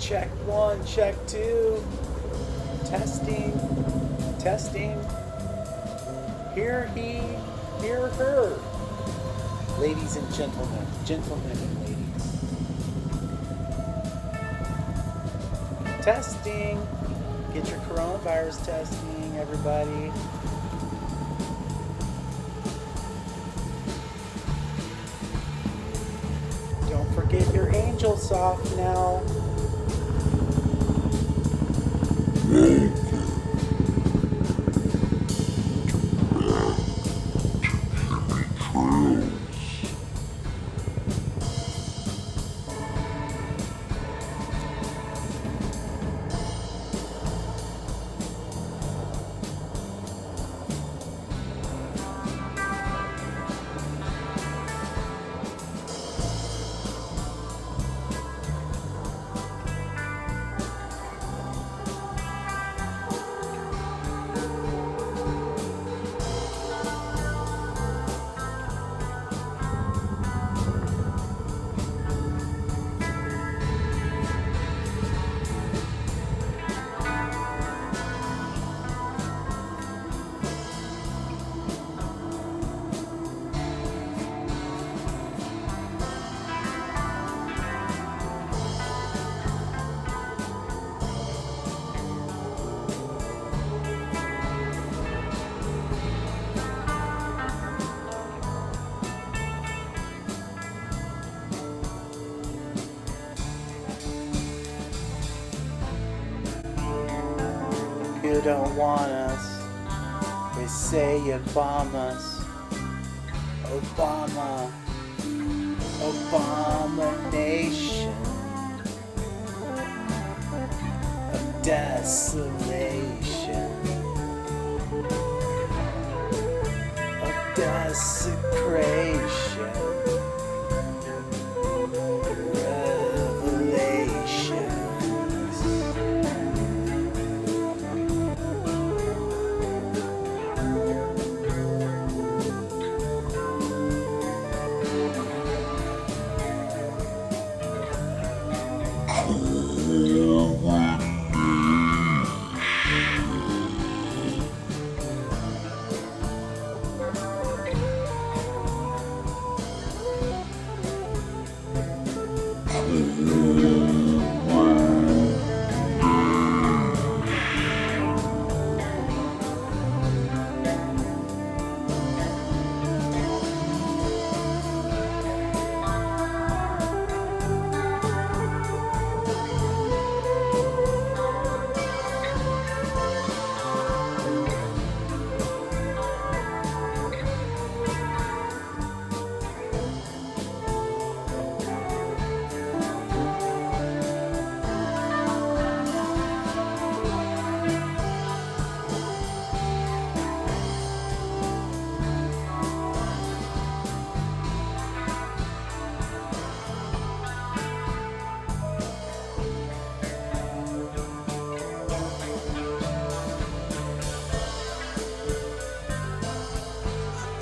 Check 1, check 2. Testing, testing. Hear he, hear her. Ladies and gentlemen, gentlemen and ladies. Testing. Get your coronavirus testing, everybody. Don't forget your angel soft now. You don't want us. They say you bomb us. Obama. Abomination of desolation. Of desecration.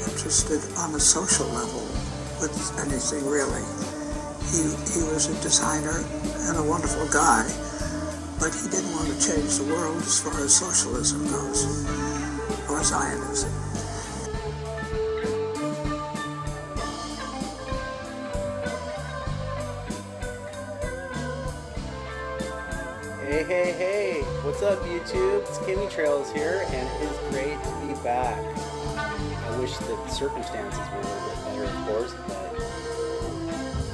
Interested on a social level with anything really. He was a designer and a wonderful guy, but he didn't want to change the world as far as socialism goes, or Zionism. Hey, what's up YouTube? It's Gematria here, and it is great to be back. I wish that the circumstances were a little bit better, of course, but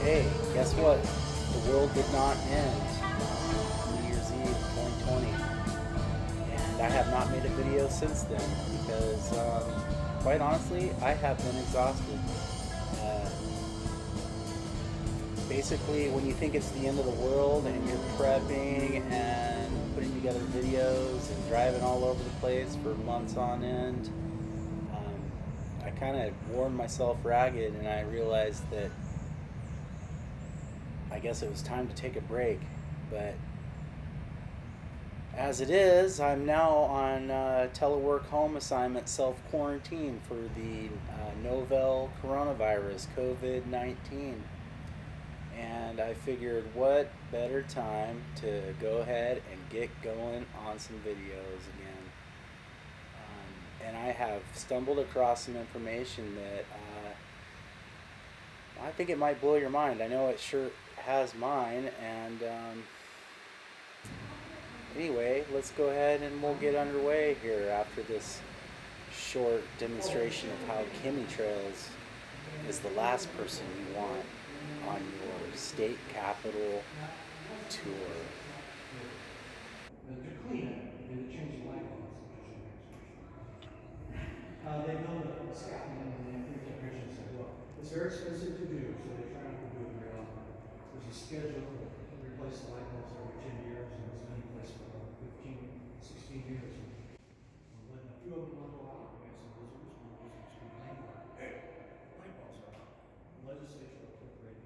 hey, guess what? The world did not end on New Year's Eve 2020, and I have not made a video since then because, quite honestly, I have been exhausted. Basically, when you think it's the end of the world and you're prepping and putting together videos and driving all over the place for months on end, I kind of worn myself ragged, and I realized that I guess it was time to take a break. But as it is, I'm now on telework home assignment self-quarantine for the novel coronavirus, COVID-19. and I figured what better time to go ahead and get going on some videos again. And I have stumbled across some information that I think it might blow your mind. I know it sure has mine. And anyway, let's go ahead and we'll get underway here after this short demonstration of how chemtrails is the last person you want on your state capital tour. To clean it and to change the light bulbs, which is your next mission. They build a scaffolding and they have 3 technicians that go up. It's very expensive to do, so they try not to do it very often. There's a schedule to replace the light bulbs every 10 years, and it's been in place for about 15, 16 years. When a few of them will go out, we have some visitors complain about, hey, the light bulbs are out. The legislature appropriated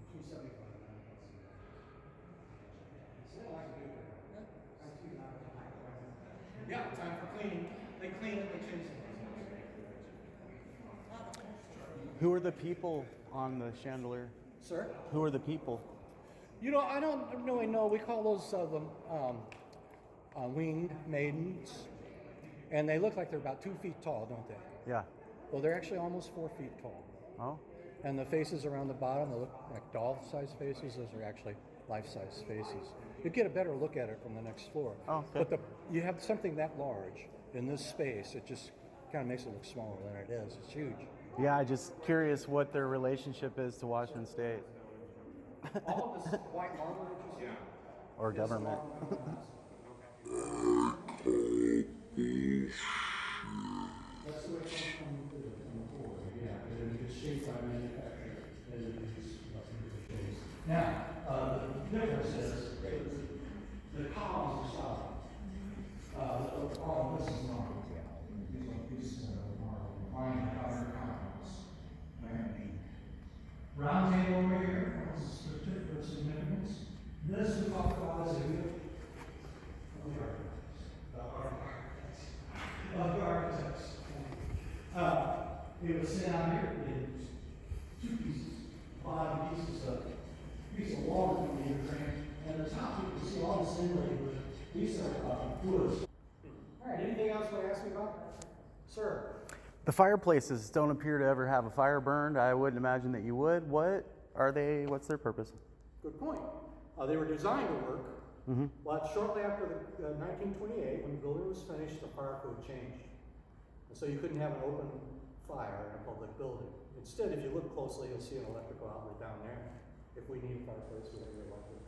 between 75 and 90,000 dollars. So they don't like to do it. Yeah, time for cleaning. They clean it, they change the lights. Who are the people on the chandelier? Sir? Who are the people? You know, I don't really know. We call those winged maidens. And they look like they're about 2 feet tall, don't they? Yeah. Well, they're actually almost 4 feet tall. Oh. And the faces around the bottom, they look like doll-sized faces. Those are actually life-size faces. You get a better look at it from the next floor. Oh, okay. But you have something that large in this space, it just kind of makes it look smaller than it is. It's huge. Yeah, I'm just curious what their relationship is to Washington State. All of this white marble that you see? Or government. That's the way it comes from the floor. Yeah, it's shaped by manufacturer as it is shapes. Now, the difference is the columns are solid. All of this is marble. These are pieces of marble. Fine powder compounds. Round table over here, what's the certificate of significance? This we talk about as a gift of the architects. It was sent out here in 2 pieces, 5 pieces of piece of wall that we frame, and the top you can see all this inlay with these are woods. All right, anything else you want to ask me about? Sir? The fireplaces don't appear to ever have a fire burned. I wouldn't imagine that you would. What are they? What's their purpose? Good point. They were designed to work, but shortly after 1928, when the building was finished, the fire code changed. And so you couldn't have an open fire in a public building. Instead, if you look closely, you'll see an electrical outlet down there. If we need a fireplace, we'll be electric.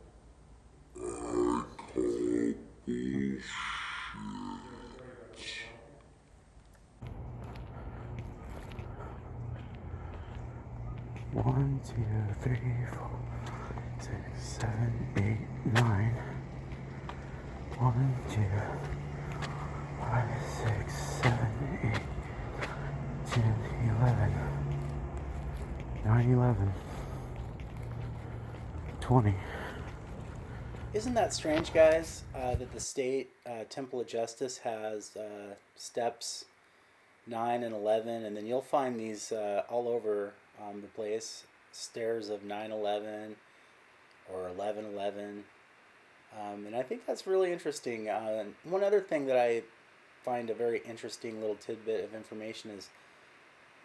One, 2, 3, 4, 6, 7, 8, 9. 1, 2, 5, 6, 7, 8, 10, 11, 9, 11, 20. Isn't that strange, guys, that the state Temple of Justice has steps 9 and 11, and then you'll find these all over the place, stairs of 9/11 or 11/11, and I think that's really interesting. One other thing that I find a very interesting little tidbit of information is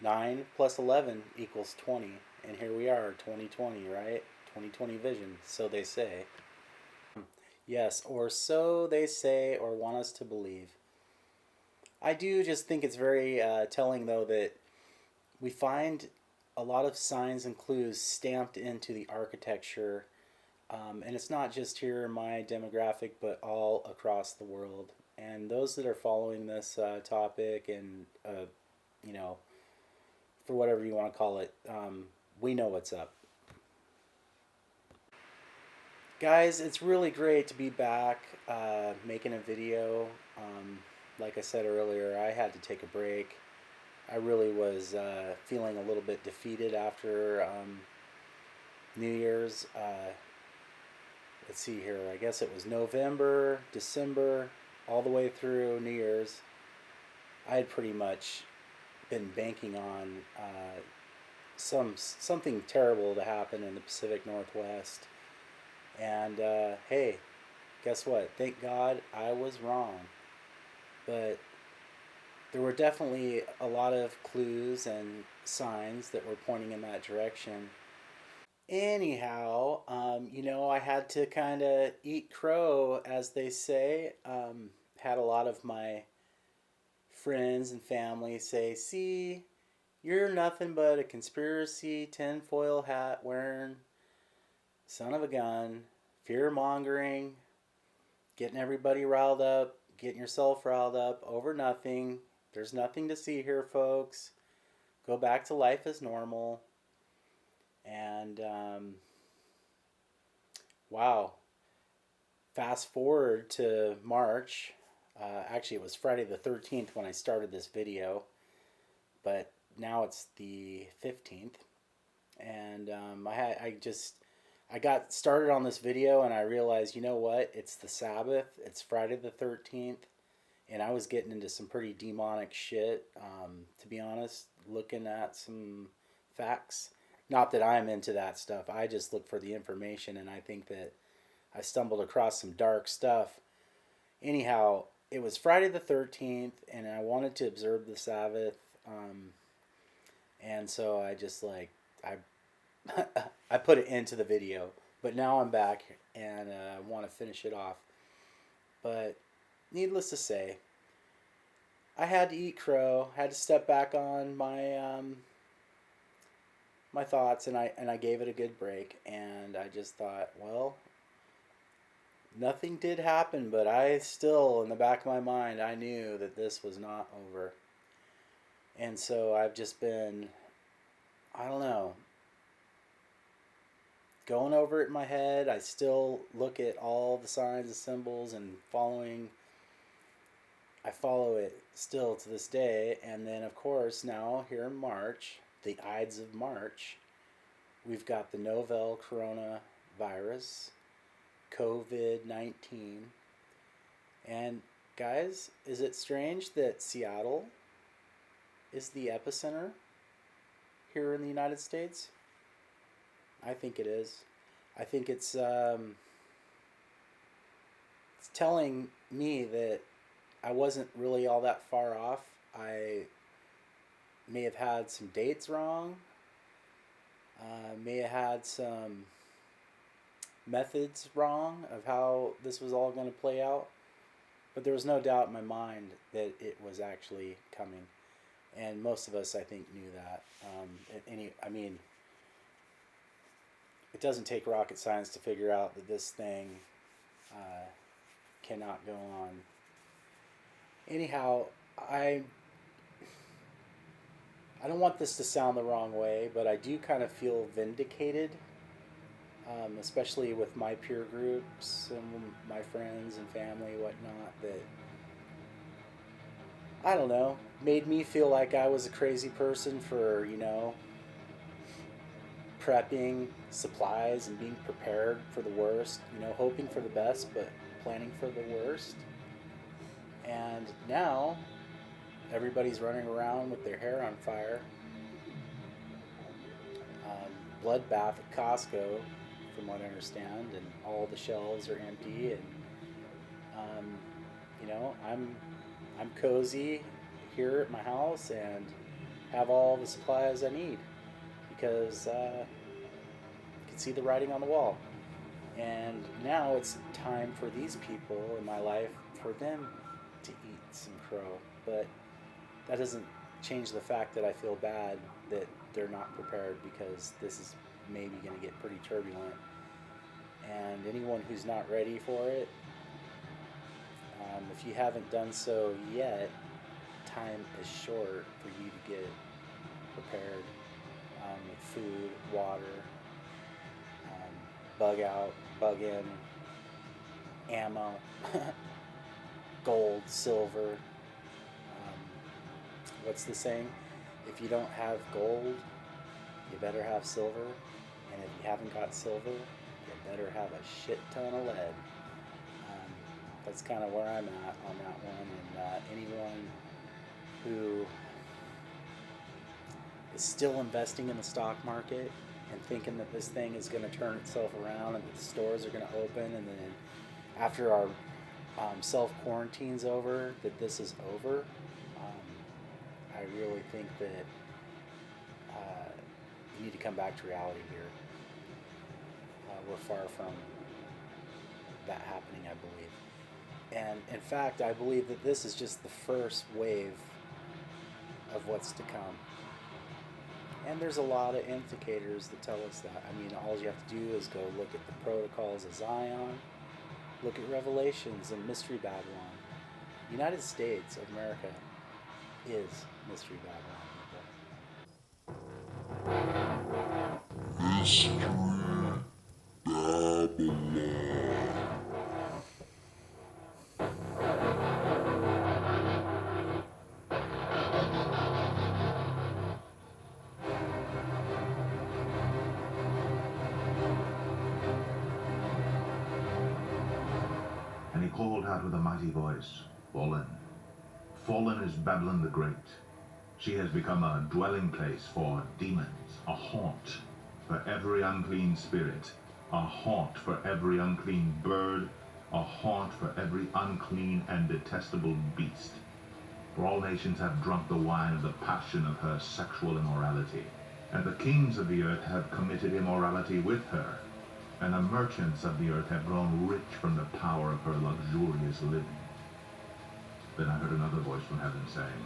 9 plus 11 equals 20, and here we are, 2020, right? 2020 vision, so they say. Yes, or so they say or want us to believe. I do just think it's very telling, though, that we find a lot of signs and clues stamped into the architecture, and it's not just here in my demographic, but all across the world. And those that are following this topic and, you know, for whatever you want to call it, we know what's up. Guys, it's really great to be back making a video. Like I said earlier, I had to take a break. I really was feeling a little bit defeated after New Year's. Let's see here. I guess it was November, December, all the way through New Year's. I had pretty much been banking on something terrible to happen in the Pacific Northwest. And hey, guess what? Thank God I was wrong. But there were definitely a lot of clues and signs that were pointing in that direction. Anyhow, I had to kind of eat crow, as they say. Had a lot of my friends and family say, see, you're nothing but a conspiracy tinfoil hat wearing son of a gun, fear mongering, getting everybody riled up, getting yourself riled up over nothing. There's nothing to see here, folks. Go back to life as normal. And wow, fast forward to March. Actually, it was Friday the 13th when I started this video, but now it's the 15th. And I got started on this video and I realized, you know what? It's the Sabbath. It's Friday the 13th. And I was getting into some pretty demonic shit, to be honest, looking at some facts. Not that I'm into that stuff. I just look for the information, and I think that I stumbled across some dark stuff. Anyhow, it was Friday the 13th, and I wanted to observe the Sabbath. And so I just I I put it into the video, but now I'm back and I want to finish it off. But needless to say, I had to eat crow. Had to step back on my thoughts, and I gave it a good break. And I just thought, well, nothing did happen, but I still, in the back of my mind, I knew that this was not over. And so I've just been, I don't know, going over it in my head. I still look at all the signs and symbols and I follow it still to this day. And then, of course, now here in March, the Ides of March, we've got the novel coronavirus, COVID-19. And guys, is it strange that Seattle is the epicenter here in the United States? I think it is. I think it's telling me that I wasn't really all that far off. I may have had some dates wrong. May have had some methods wrong of how this was all going to play out. But there was no doubt in my mind that it was actually coming. And most of us, I think, knew that. It doesn't take rocket science to figure out that this thing cannot go on. Anyhow, I don't want this to sound the wrong way, but I do kind of feel vindicated, especially with my peer groups and my friends and family, whatnot, that, I don't know, made me feel like I was a crazy person for, prepping supplies and being prepared for the worst, hoping for the best, but planning for the worst. And now everybody's running around with their hair on fire. Bloodbath at Costco, from what I understand, and all the shelves are empty. And I'm cozy here at my house and have all the supplies I need because I can see the writing on the wall. And now it's time for these people in my life, for them to eat some crow. But that doesn't change the fact that I feel bad that they're not prepared, because this is maybe going to get pretty turbulent. And anyone who's not ready for it, if you haven't done so yet, time is short for you to get prepared with food, water, bug out, bug in, ammo, gold, silver. What's the saying? If you don't have gold, you better have silver. And if you haven't got silver, you better have a shit ton of lead. That's kind of where I'm at on that one. And anyone who is still investing in the stock market and thinking that this thing is going to turn itself around and that the stores are going to open, and then after our self quarantine's over, that this is over. I really think that you need to come back to reality here. We're far from that happening, I believe. And in fact, I believe that this is just the first wave of what's to come. And there's a lot of indicators that tell us that. I mean, all you have to do is go look at the protocols of Zion, look at Revelations and Mystery Babylon. United States of America is Mystery Babylon, people. Mystery Babylon. And he called out with a mighty voice, Fallen. Fallen is Babylon the Great. She has become a dwelling place for demons, a haunt for every unclean spirit, a haunt for every unclean bird, a haunt for every unclean and detestable beast. For all nations have drunk the wine of the passion of her sexual immorality, and the kings of the earth have committed immorality with her, and the merchants of the earth have grown rich from the power of her luxurious living. Then I heard another voice from heaven saying,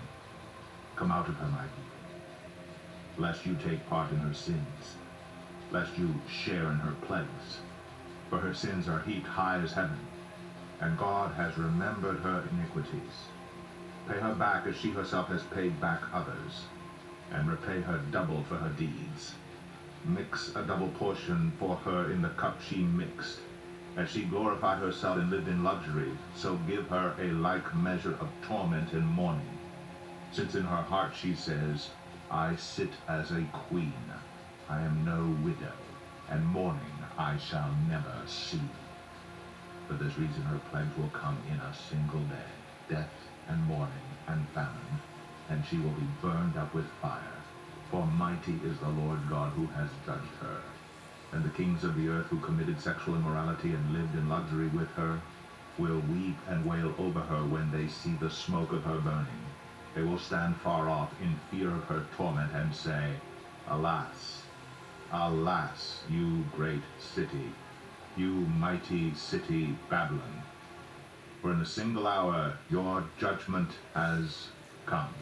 Come out of her, my people, lest you take part in her sins, lest you share in her plagues. For her sins are heaped high as heaven, and God has remembered her iniquities. Pay her back as she herself has paid back others, and repay her double for her deeds. Mix a double portion for her in the cup she mixed. As she glorified herself and lived in luxury, so give her a like measure of torment and mourning. Since in her heart she says, I sit as a queen, I am no widow, and mourning I shall never see. For this reason her plagues will come in a single day, death and mourning and famine, and she will be burned up with fire. For mighty is the Lord God who has judged her. And the kings of the earth who committed sexual immorality and lived in luxury with her will weep and wail over her when they see the smoke of her burning. They will stand far off in fear of her torment and say, Alas, alas, you great city, you mighty city Babylon, for in a single hour your judgment has come.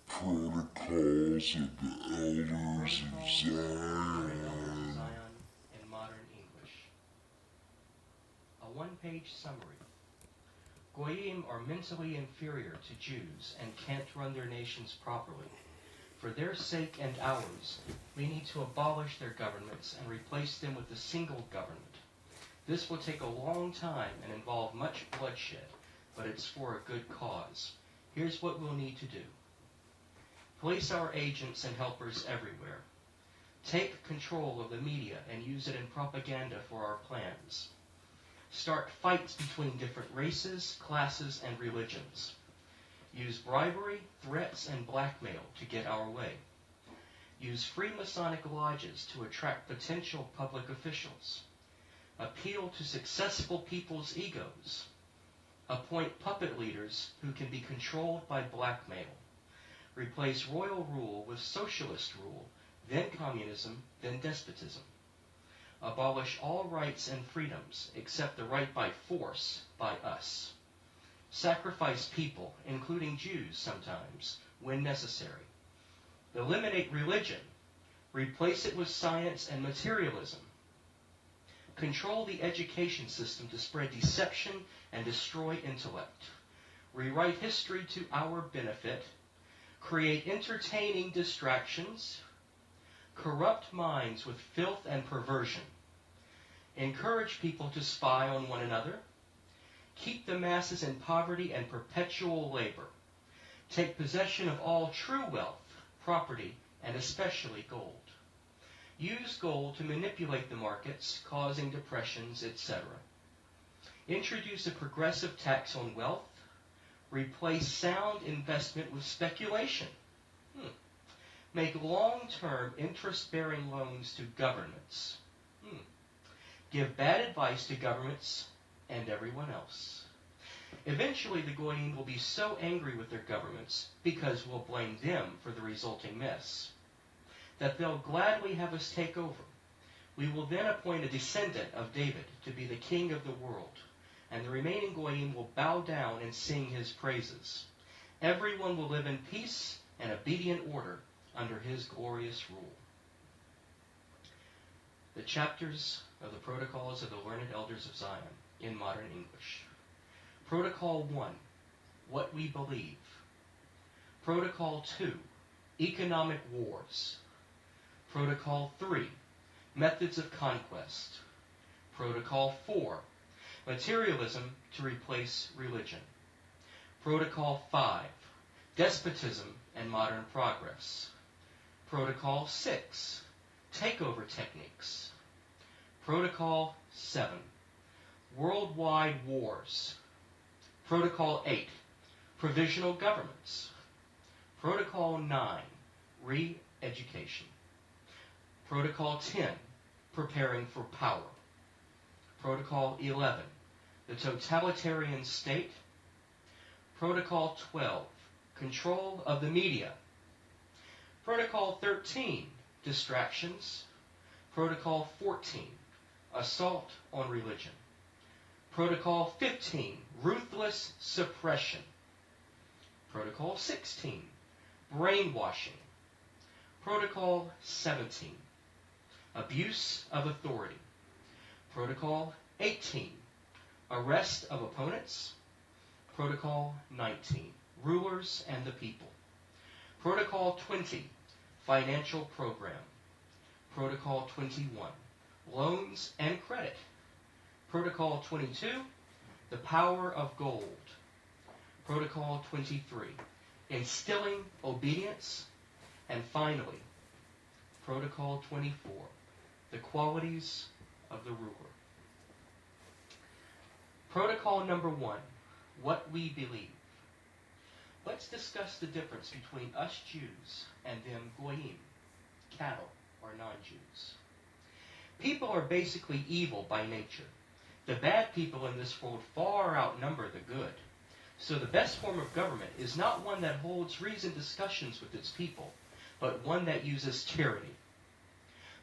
Protocols of the Elders of Zion. In modern English. A one-page summary. Goyim are mentally inferior to Jews and can't run their nations properly. For their sake and ours, we need to abolish their governments and replace them with a single government. This will take a long time and involve much bloodshed, but it's for a good cause. Here's what we'll need to do. Place our agents and helpers everywhere. Take control of the media and use it in propaganda for our plans. Start fights between different races, classes, and religions. Use bribery, threats, and blackmail to get our way. Use free Masonic lodges to attract potential public officials. Appeal to successful people's egos. Appoint puppet leaders who can be controlled by blackmail. Replace royal rule with socialist rule, then communism, then despotism. Abolish all rights and freedoms except the right by force by us. Sacrifice people, including Jews sometimes, when necessary. Eliminate religion. Replace it with science and materialism. Control the education system to spread deception and destroy intellect. Rewrite history to our benefit. Create entertaining distractions. Corrupt minds with filth and perversion. Encourage people to spy on one another. Keep the masses in poverty and perpetual labor. Take possession of all true wealth, property, and especially gold. Use gold to manipulate the markets, causing depressions, etc. Introduce a progressive tax on wealth. Replace sound investment with speculation. Make long-term interest-bearing loans to governments. Give bad advice to governments and everyone else. Eventually, the Goyim will be so angry with their governments, because we'll blame them for the resulting mess, that they'll gladly have us take over. We will then appoint a descendant of David to be the king of the world, and the remaining Goyim will bow down and sing his praises. Everyone will live in peace and obedient order under his glorious rule. The chapters of the Protocols of the Learned Elders of Zion in modern English. Protocol 1, What We Believe. Protocol 2, Economic Wars. Protocol 3, Methods of Conquest. Protocol 4, Materialism to replace religion. Protocol 5, Despotism and modern progress. Protocol 6, Takeover techniques. Protocol 7, Worldwide wars. Protocol 8, Provisional governments. Protocol 9, Re-education. Protocol 10, Preparing for power. Protocol 11, the totalitarian state. Protocol 12, control of the media. Protocol 13, distractions. Protocol 14, assault on religion. Protocol 15, ruthless suppression. Protocol 16, brainwashing. Protocol 17, abuse of authority. Protocol 18, arrest of opponents. Protocol 19, rulers and the people. Protocol 20, financial program. Protocol 21, loans and credit. Protocol 22, the power of gold. Protocol 23, instilling obedience. And finally, Protocol 24, the qualities of the ruler. Protocol number 1, what we believe. Let's discuss the difference between us Jews and them Goyim, cattle or non-Jews. People are basically evil by nature. The bad people in this world far outnumber the good. So the best form of government is not one that holds reasoned discussions with its people, but one that uses tyranny.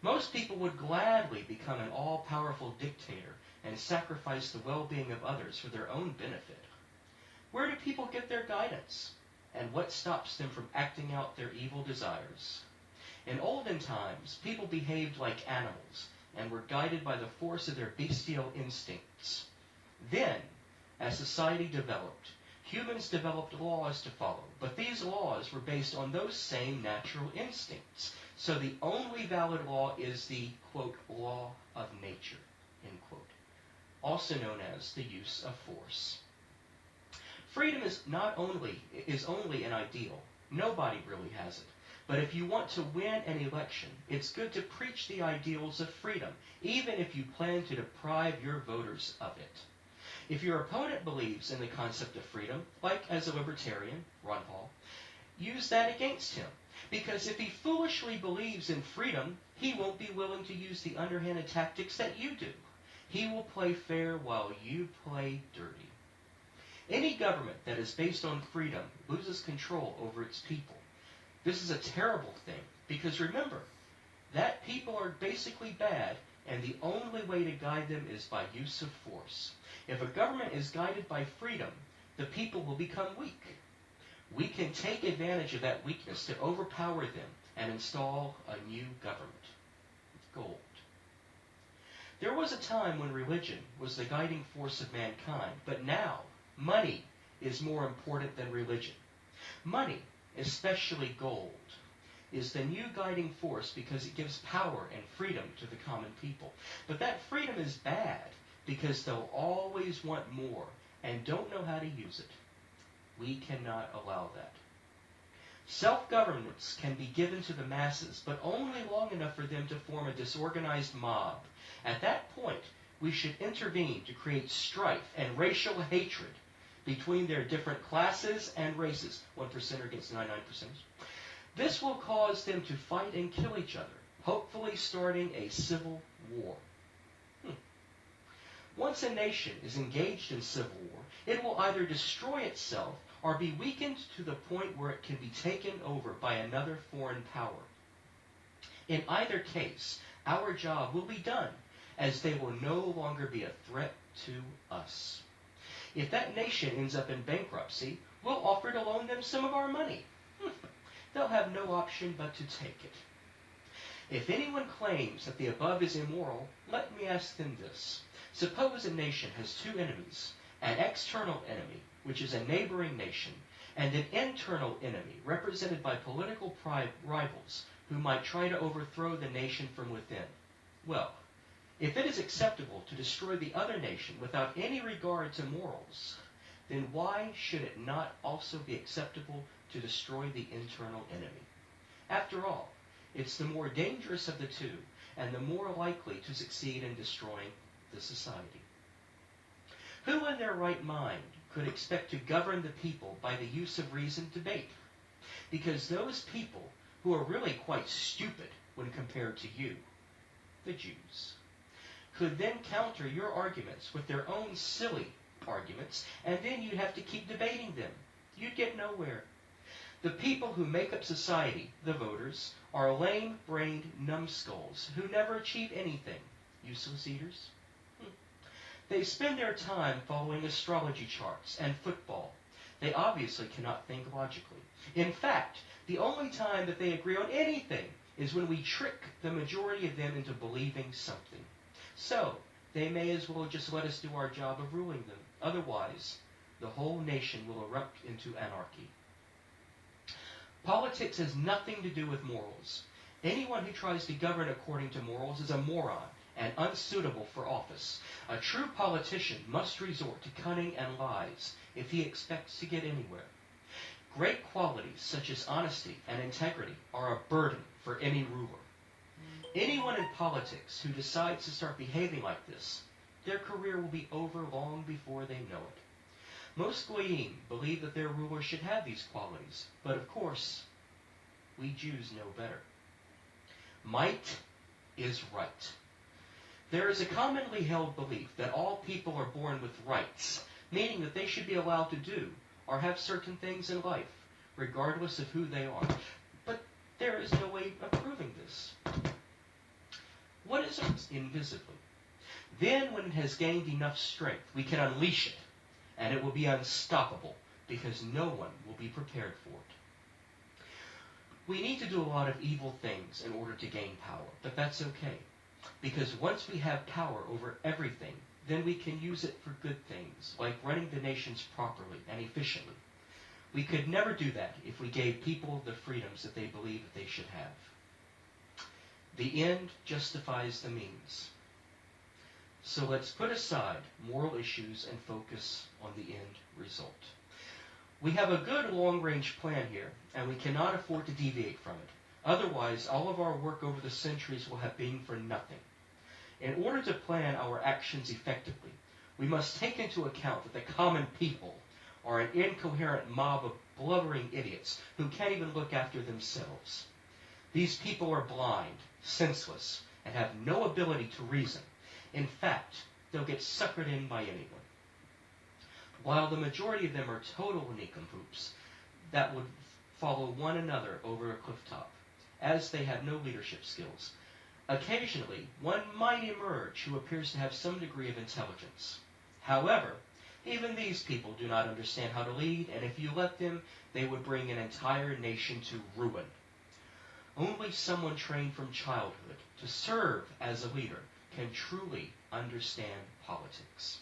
Most people would gladly become an all-powerful dictator and sacrifice the well-being of others for their own benefit. Where do people get their guidance? And what stops them from acting out their evil desires? In olden times, people behaved like animals and were guided by the force of their bestial instincts. Then, as society developed, humans developed laws to follow, but these laws were based on those same natural instincts. So the only valid law is the, quote, law of nature, end quote, also known as the use of force. Freedom is only an ideal. Nobody really has it. But if you want to win an election, it's good to preach the ideals of freedom, even if you plan to deprive your voters of it. If your opponent believes in the concept of freedom, like as a libertarian, Ron Paul, use that against him. Because if he foolishly believes in freedom, he won't be willing to use the underhanded tactics that you do. He will play fair while you play dirty. Any government that is based on freedom loses control over its people. This is a terrible thing, because remember, that people are basically bad, and the only way to guide them is by use of force. If a government is guided by freedom, the people will become weak. We can take advantage of that weakness to overpower them and install a new government. Gold. There was a time when religion was the guiding force of mankind, but now money is more important than religion. Money, especially gold, is the new guiding force because it gives power and freedom to the common people. But that freedom is bad because they'll always want more and don't know how to use it. We cannot allow that. Self-governance can be given to the masses, but only long enough for them to form a disorganized mob. At that point, we should intervene to create strife and racial hatred between their different classes and races, 1% against 99%. This will cause them to fight and kill each other, hopefully starting a civil war. Once a nation is engaged in civil war, it will either destroy itself or be weakened to the point where it can be taken over by another foreign power. In either case, our job will be done, as they will no longer be a threat to us. If that nation ends up in bankruptcy, we'll offer to loan them some of our money. They'll have no option but to take it. If anyone claims that the above is immoral, let me ask them this. Suppose a nation has two enemies, an external enemy, which is a neighboring nation, and an internal enemy, represented by political rivals, who might try to overthrow the nation from within. Well, if it is acceptable to destroy the other nation without any regard to morals, then why should it not also be acceptable to destroy the internal enemy? After all, it's the more dangerous of the two, and the more likely to succeed in destroying the society. Who in their right mind could expect to govern the people by the use of reasoned debate? Because those people who are really quite stupid when compared to you, the Jews, could then counter your arguments with their own silly arguments, and then you'd have to keep debating them. You'd get nowhere. The people who make up society, the voters, are lame-brained numbskulls who never achieve anything. Useless eaters. They spend their time following astrology charts and football. They obviously cannot think logically. In fact, the only time that they agree on anything is when we trick the majority of them into believing something. So, they may as well just let us do our job of ruling them. Otherwise, the whole nation will erupt into anarchy. Politics has nothing to do with morals. Anyone who tries to govern according to morals is a moron and unsuitable for office. A true politician must resort to cunning and lies if he expects to get anywhere. Great qualities such as honesty and integrity are a burden for any ruler. Anyone in politics who decides to start behaving like this, their career will be over long before they know it. Most Goyim believe that their rulers should have these qualities, but of course, we Jews know better. Might is right. There is a commonly held belief that all people are born with rights, meaning that they should be allowed to do or have certain things in life, regardless of who they are. But there is no way of proving this. What is it? Invisibly. Then, when it has gained enough strength, we can unleash it, and it will be unstoppable, because no one will be prepared for it. We need to do a lot of evil things in order to gain power, but that's okay. Because once we have power over everything, then we can use it for good things, like running the nations properly and efficiently. We could never do that if we gave people the freedoms that they believe that they should have. The end justifies the means. So let's put aside moral issues and focus on the end result. We have a good long-range plan here, and we cannot afford to deviate from it. Otherwise, all of our work over the centuries will have been for nothing. In order to plan our actions effectively, we must take into account that the common people are an incoherent mob of blubbering idiots who can't even look after themselves. These people are blind, senseless, and have no ability to reason. In fact, they'll get suckered in by anyone. while the majority of them are total nincompoops that would follow one another over a cliff top, as they have no leadership skills. Occasionally, one might emerge who appears to have some degree of intelligence. However, even these people do not understand how to lead, and if you let them, they would bring an entire nation to ruin. Only someone trained from childhood to serve as a leader can truly understand politics.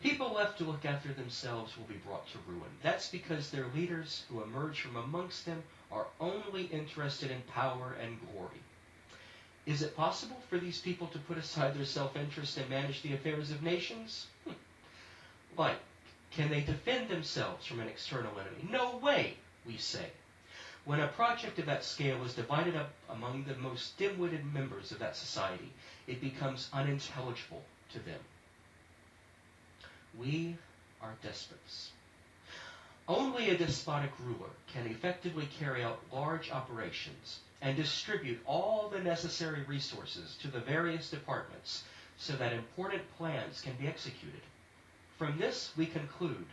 People left to look after themselves will be brought to ruin. That's because their leaders who emerge from amongst them are only interested in power and glory. Is it possible for these people to put aside their self-interest and manage the affairs of nations? Like, can they defend themselves from an external enemy? No way, we say. When a project of that scale is divided up among the most dim-witted members of that society, it becomes unintelligible to them. We are despots. Only a despotic ruler can effectively carry out large operations and distribute all the necessary resources to the various departments so that important plans can be executed. From this, we conclude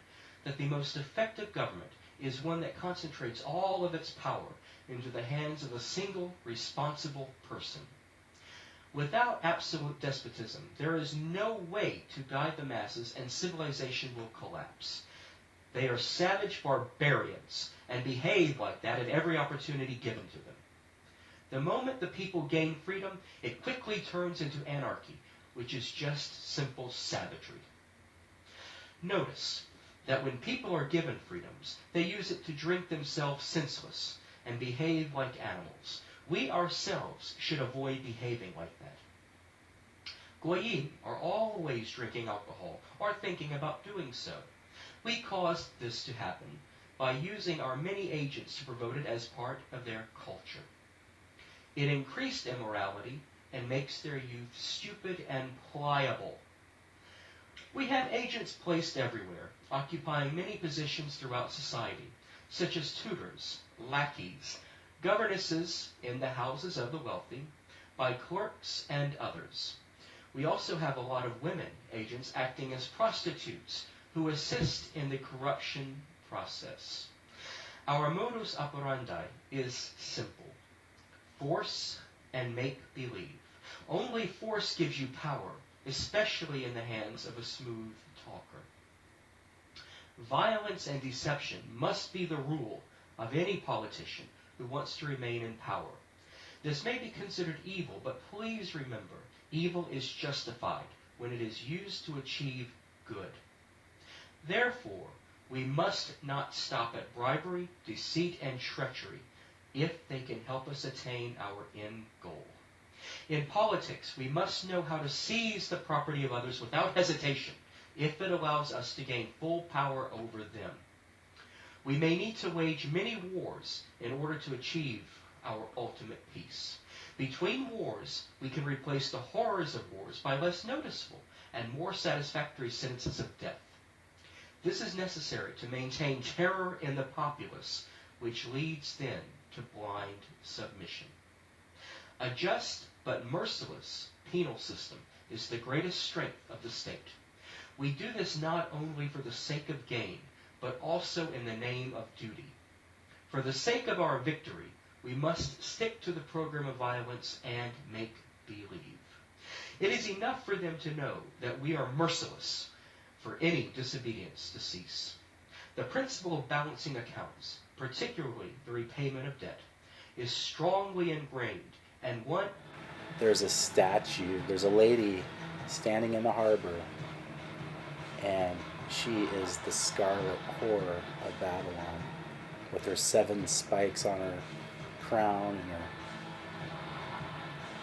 that the most effective government is one that concentrates all of its power into the hands of a single responsible person. Without absolute despotism, there is no way to guide the masses, and civilization will collapse. They are savage barbarians and behave like that at every opportunity given to them. The moment the people gain freedom, it quickly turns into anarchy, which is just simple savagery. Notice that when people are given freedoms, they use it to drink themselves senseless and behave like animals. We ourselves should avoid behaving like that. Goyim are always drinking alcohol or thinking about doing so. We caused this to happen by using our many agents to promote it as part of their culture. It increased immorality and makes their youth stupid and pliable. We have agents placed everywhere, occupying many positions throughout society, such as tutors, lackeys, governesses in the houses of the wealthy, by clerks and others. We also have a lot of women agents acting as prostitutes who assist in the corruption process. Our modus operandi is simple: force and make-believe. Only force gives you power, especially in the hands of a smooth talker. Violence and deception must be the rule of any politician who wants to remain in power. This may be considered evil, but please remember, evil is justified when it is used to achieve good. Therefore, we must not stop at bribery, deceit, and treachery if they can help us attain our end goal. In politics, we must know how to seize the property of others without hesitation if it allows us to gain full power over them. We may need to wage many wars in order to achieve our ultimate peace. Between wars, we can replace the horrors of wars by less noticeable and more satisfactory sentences of death. This is necessary to maintain terror in the populace, which leads then to blind submission. A just but merciless penal system is the greatest strength of the state. We do this not only for the sake of gain, but also in the name of duty. For the sake of our victory, we must stick to the program of violence and make believe. It is enough for them to know that we are merciless for any disobedience to cease. The principle of balancing accounts, particularly the repayment of debt, is strongly ingrained, and one... There's a statue, there's a lady standing in the harbor, and she is the scarlet whore of Babylon, with her 7 spikes on her crown and her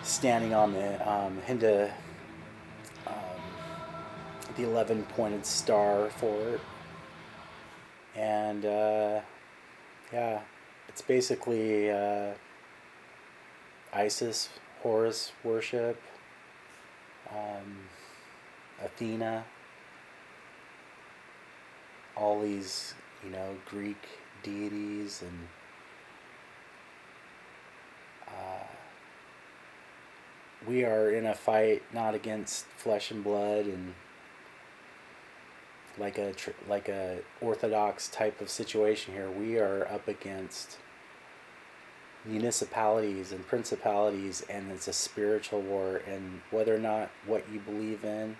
standing on the the 11-pointed star for it. And yeah, it's basically Isis, Horus worship, Athena, all these, Greek deities, and we are in a fight not against flesh and blood and like a orthodox type of situation here. We are up against municipalities and principalities, and it's a spiritual war. And whether or not what you believe in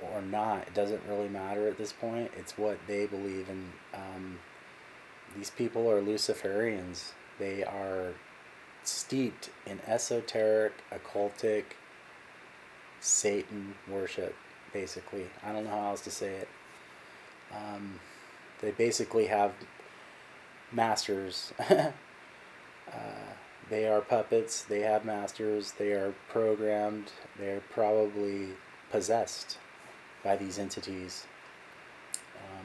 or not, it doesn't really matter at this point. It's what they believe in. These people are Luciferians. They are steeped in esoteric, occultic, Satan worship, basically. I don't know how else to say it. They basically have masters. They are puppets. They have masters. They are programmed. They're probably possessed by these entities.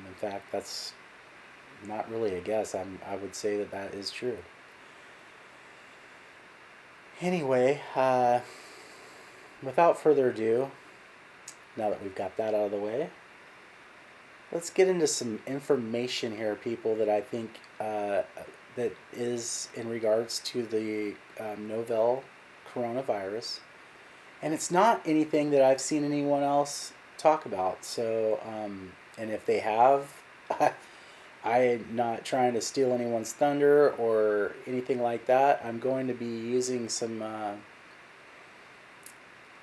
In fact, that's not really a guess. I would say that that is true. Anyway, without further ado, now that we've got that out of the way, let's get into some information here, people, that I think that is in regards to the novel coronavirus. And it's not anything that I've seen anyone else talk about. So, and if they have, I'm not trying to steal anyone's thunder or anything like that. I'm going to be using some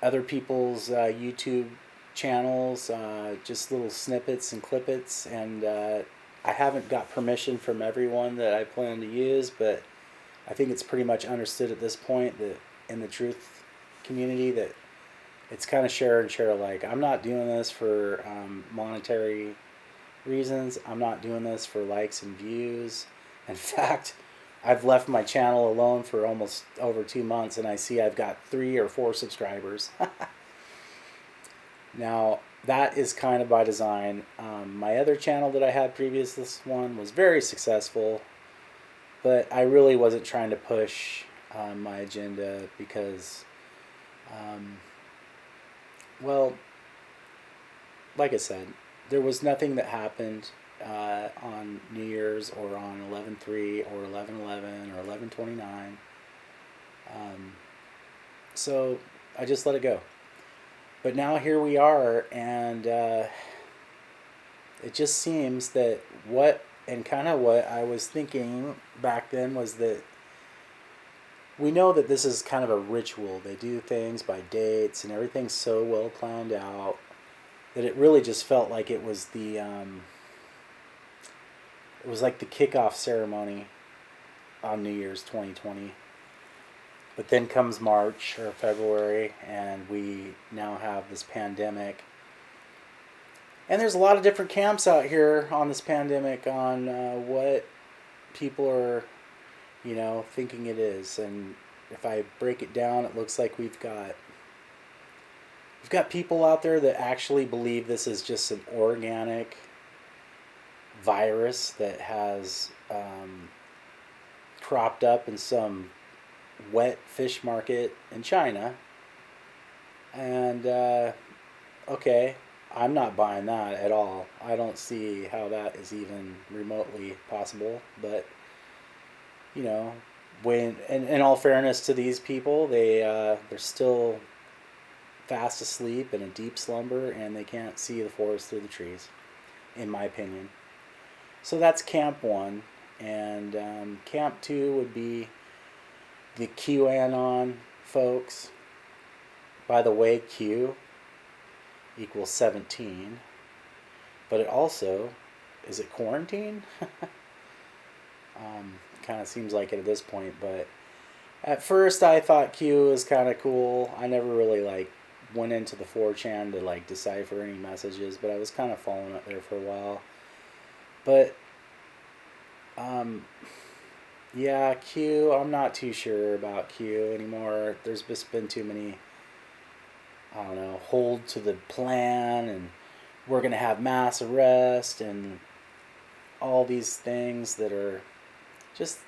other people's YouTube channels, just little snippets and clippets, and I haven't got permission from everyone that I plan to use, but I think it's pretty much understood at this point that in the truth community that it's kind of share and share alike. I'm not doing this for monetary reasons. I'm not doing this for likes and views. In fact, I've left my channel alone for almost over 2 months, and I see I've got 3 or 4 subscribers. Now, that is kind of by design. My other channel that I had previous, this one, was very successful, but I really wasn't trying to push my agenda because, well, like I said, there was nothing that happened on New Year's or on 11/3 or 11/11 or 11/29. So I just let it go. But now here we are, and it just seems that what I was thinking back then was that we know that this is kind of a ritual. They do things by dates, and everything's so well planned out that it really just felt like it was the kickoff ceremony on New Year's 2020. But then comes March or February, and we now have this pandemic. And there's a lot of different camps out here on this pandemic on what people are, thinking it is. And if I break it down, it looks like we've got people out there that actually believe this is just an organic virus that has cropped up in some wet fish market in China. And okay, I'm not buying that at all. I don't see how that is even remotely possible. But when in all fairness to these people, they're still fast asleep in a deep slumber, and they can't see the forest through the trees, in my opinion. So that's camp 1, and camp 2 would be the QAnon folks. By the way, Q equals 17, but it also, is it quarantine? Kind of seems like it at this point, but at first I thought Q was kind of cool. I never really went into the 4chan to decipher any messages, but I was kind of following it there for a while. But yeah, Q, I'm not too sure about Q anymore. There's just been too many, I don't know, hold to the plan, and we're going to have mass arrest, and all these things that are just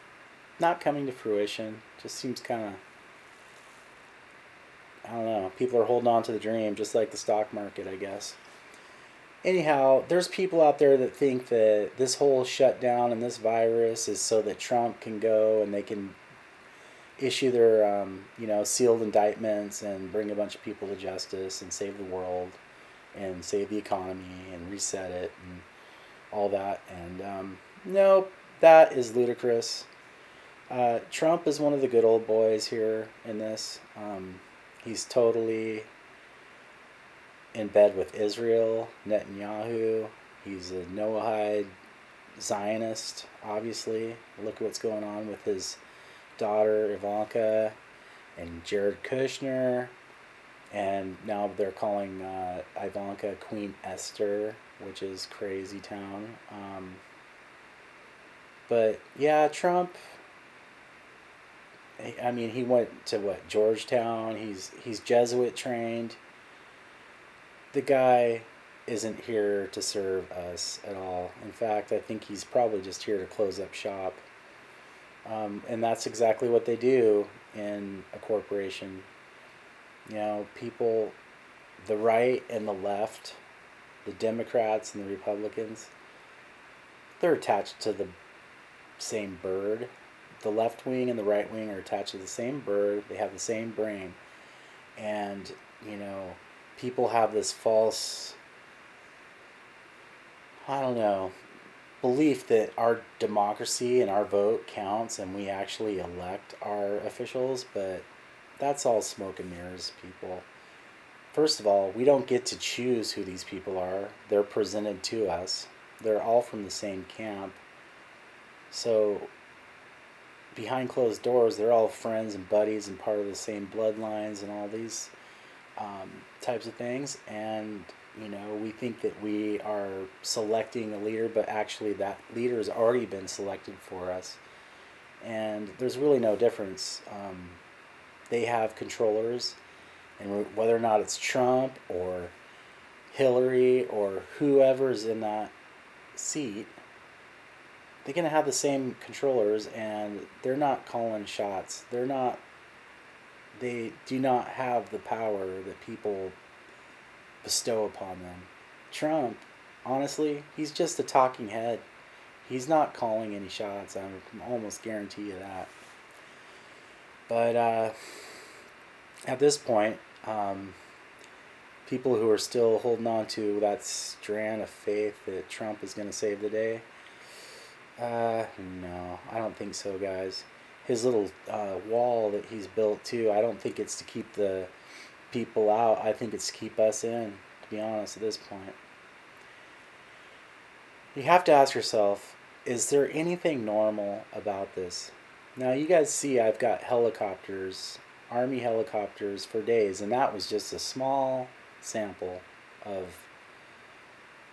not coming to fruition. Just seems kind of, I don't know, people are holding on to the dream, just like the stock market, I guess. Anyhow, there's people out there that think that this whole shutdown and this virus is so that Trump can go and they can issue their, sealed indictments and bring a bunch of people to justice and save the world. and save the economy and reset it and all that. And no, that is ludicrous. Trump is one of the good old boys here in this. He's totally in bed with Israel, Netanyahu. He's a Noahide Zionist, obviously. Look at what's going on with his daughter Ivanka and Jared Kushner. And now they're calling Ivanka Queen Esther, which is crazy town. But yeah, Trump. I mean, he went to what, Georgetown. He's Jesuit trained. The guy isn't here to serve us at all. In fact, I think he's probably just here to close up shop. And that's exactly what they do in a corporation. You know, people, the right and the left, the Democrats and the Republicans, they're attached to the same bird. The left wing and the right wing are attached to the same bird. They have the same brain. And, you know, people have this false, I don't know, belief that our democracy and our vote counts and we actually elect our officials, but that's all smoke and mirrors, people. First of all, we don't get to choose who these people are. They're presented to us. They're all from the same camp. So behind closed doors, they're all friends and buddies and part of the same bloodlines and all these types of things. And, you know, we think that we are selecting a leader, but actually that leader has already been selected for us. And there's really no difference. They have controllers, and whether or not it's Trump or Hillary or whoever's in that seat, they're going to have the same controllers, and they're not calling shots. They do not have the power that people bestow upon them. Trump, honestly, he's just a talking head. He's not calling any shots. I can almost guarantee you that. But at this point, people who are still holding on to that strand of faith that Trump is going to save the day, no, I don't think so, guys. His little wall that he's built too, I don't think it's to keep the people out. I think it's to keep us in, to be honest, at this point. You have to ask yourself, is there anything normal about this? Now, you guys see I've got helicopters, Army helicopters for days, and that was just a small sample of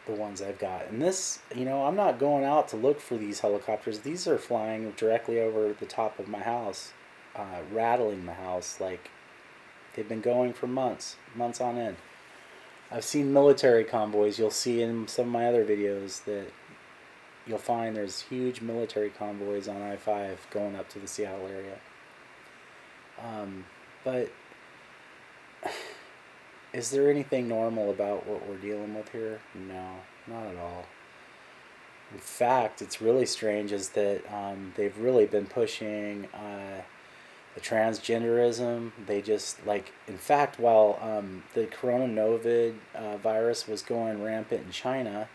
the ones I've got. And this, you know, I'm not going out to look for these helicopters. These are flying directly over the top of my house, rattling the house like they've been going for months on end. I've seen military convoys. You'll see in some of my other videos that you'll find there's huge military convoys on I-5 going up to the Seattle area. But is there anything normal about what we're dealing with here? No, not at all. In fact, it's really strange is that they've really been pushing the transgenderism. They just, like, in fact, while the coronavirus virus was going rampant in China,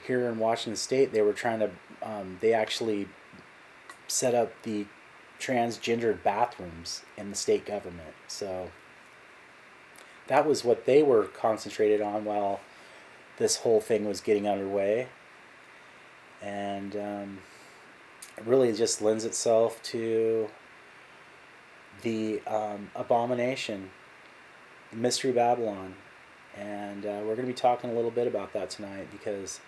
here in Washington State, they were trying to, they actually set up the transgendered bathrooms in the state government. So that was what they were concentrated on while this whole thing was getting underway. And it really just lends itself to the abomination, Mystery Babylon. And we're going to be talking a little bit about that tonight, because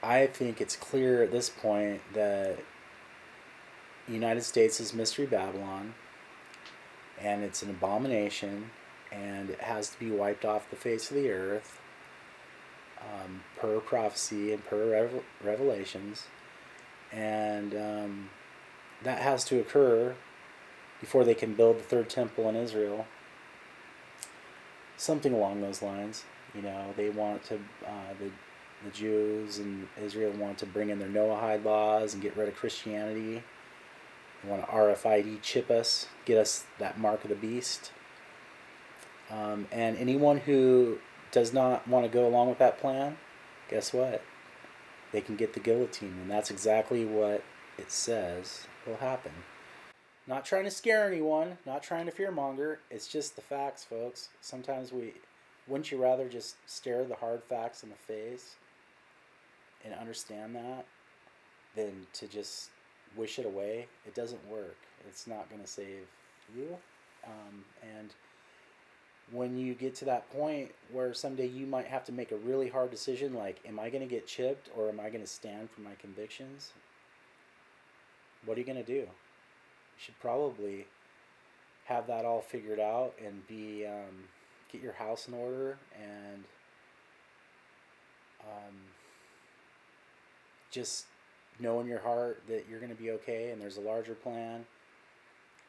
I think it's clear at this point that the United States is Mystery Babylon, and it's an abomination, and it has to be wiped off the face of the earth, per prophecy and per revelations. And that has to occur before they can build the third temple in Israel. Something along those lines. You know, they want to, the Jews in Israel want to bring in their Noahide laws and get rid of Christianity. They want to RFID chip us, get us that mark of the beast. And anyone who does not want to go along with that plan, guess what? They can get the guillotine, and that's exactly what it says will happen. Not trying to scare anyone, not trying to fearmonger. It's just the facts, folks. Sometimes wouldn't you rather just stare the hard facts in the face and understand that than to just wish it away? It doesn't work. It's not going to save you. And when you get to that point where someday you might have to make a really hard decision, like, am I going to get chipped or am I going to stand for my convictions? What are you going to do? You should probably have that all figured out and get your house in order and just know in your heart that you're going to be okay and there's a larger plan,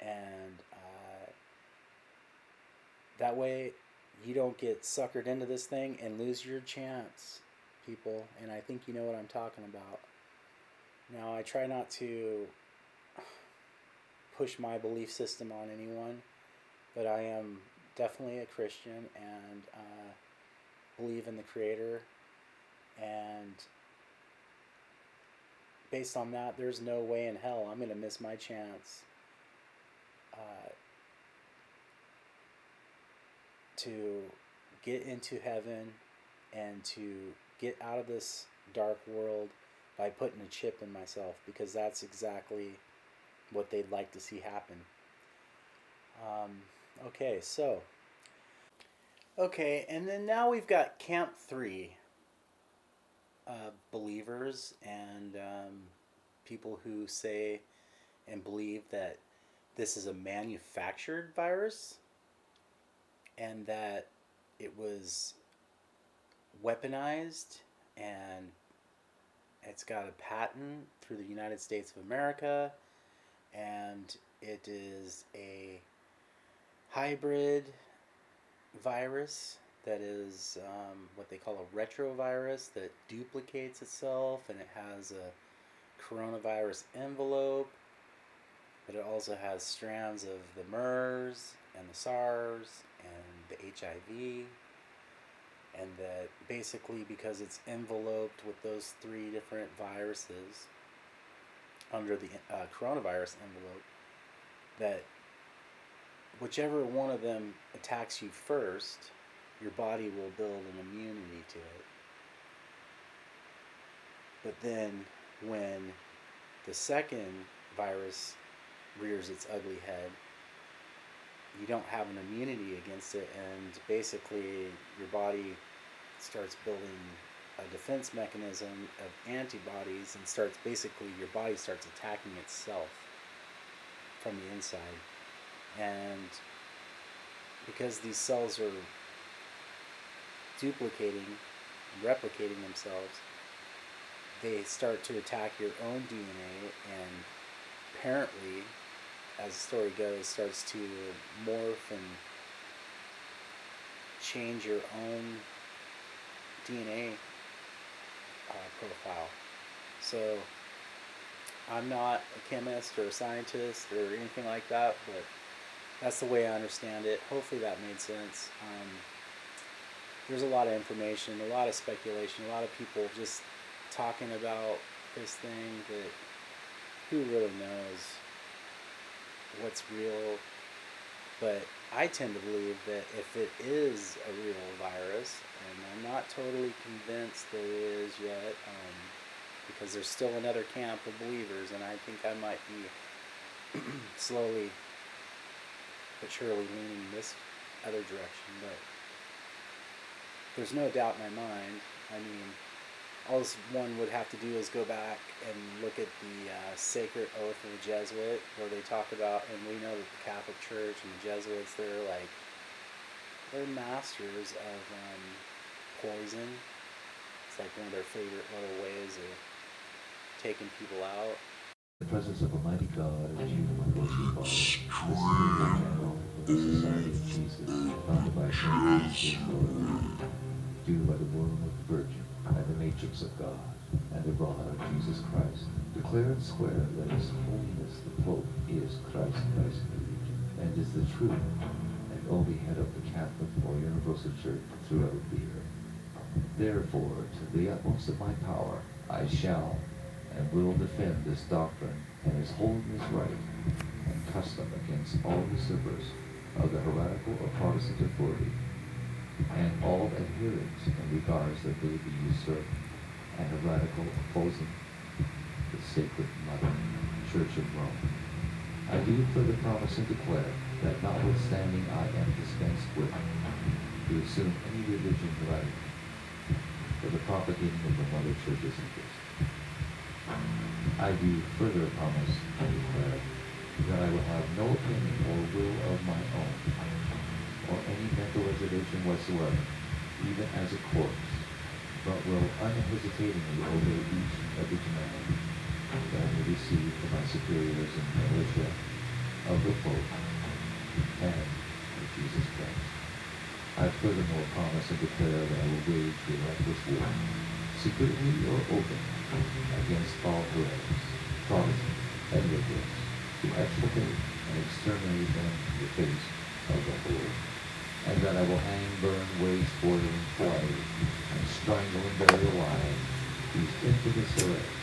and that way you don't get suckered into this thing and lose your chance, people. And I think you know what I'm talking about. Now, I try not to push my belief system on anyone, but I am definitely a Christian and believe in the Creator, and based on that, there's no way in hell I'm going to miss my chance to get into heaven and to get out of this dark world by putting a chip in myself, because that's exactly what they'd like to see happen. Okay, and then now we've got Camp 3 believers and people who say and believe that this is a manufactured virus and that it was weaponized and it's got a patent through the United States of America, and it is a hybrid virus that is what they call a retrovirus that duplicates itself, and it has a coronavirus envelope, but it also has strands of the MERS and the SARS and the HIV, and that basically because it's enveloped with those 3 different viruses under the coronavirus envelope, that whichever one of them attacks you first, your body will build an immunity to it. But then when the second virus rears its ugly head, you don't have an immunity against it, and basically your body starts building a defense mechanism of antibodies and your body starts attacking itself from the inside. And because these cells are duplicating and replicating themselves, they start to attack your own DNA, and apparently, as the story goes, starts to morph and change your own DNA profile. So I'm not a chemist or a scientist or anything like that, but that's the way I understand it. Hopefully that made sense. There's a lot of information, a lot of speculation, a lot of people just talking about this thing that who really knows what's real. But I tend to believe that if it is a real virus, and I'm not totally convinced that it is yet, because there's still another camp of believers, and I think I might be slowly but surely leaning this other direction. But there's no doubt in my mind. I mean, all this one would have to do is go back and look at the Sacred Oath of the Jesuit, where they talk about, and we know that the Catholic Church and the Jesuits, they're masters of poison. It's like one of their favorite little ways of taking people out. The presence of Almighty God and you, my Lord, Father. This is the channel of the Society of Jesus, founded by Saint due by the womb of the Virgin, and the matrix of God, and the rod of Jesus Christ. Declare and swear that His holiness the Pope is Christ, and is the true and only head of the Catholic or Universal Church throughout the year. Therefore, to the utmost of my power, I shall and will defend this doctrine and His Holiness right and custom against all usurpers of the heretical or Protestant authority, and all adherents in regards that they be usurped and heretical opposing the sacred Mother Church of Rome. I do further promise and declare that notwithstanding I am dispensed with to assume any religion heretic for the propagating of the Mother Church's interest. I do further promise and declare that I will have no opinion or will of my own, or any mental reservation whatsoever, even as a corpse, but will unhesitatingly obey each and every command that I may receive from my superiors in the militia of the Pope and of Jesus Christ. I furthermore promise and declare that I will wage the reckless war, secretly or open, against all heretics, Protestants, and liberals, to extirpate and exterminate them from the face of the whole, and that I will hang, burn, waste, boil, and flay, and strangle and bury alive these infamous heretics,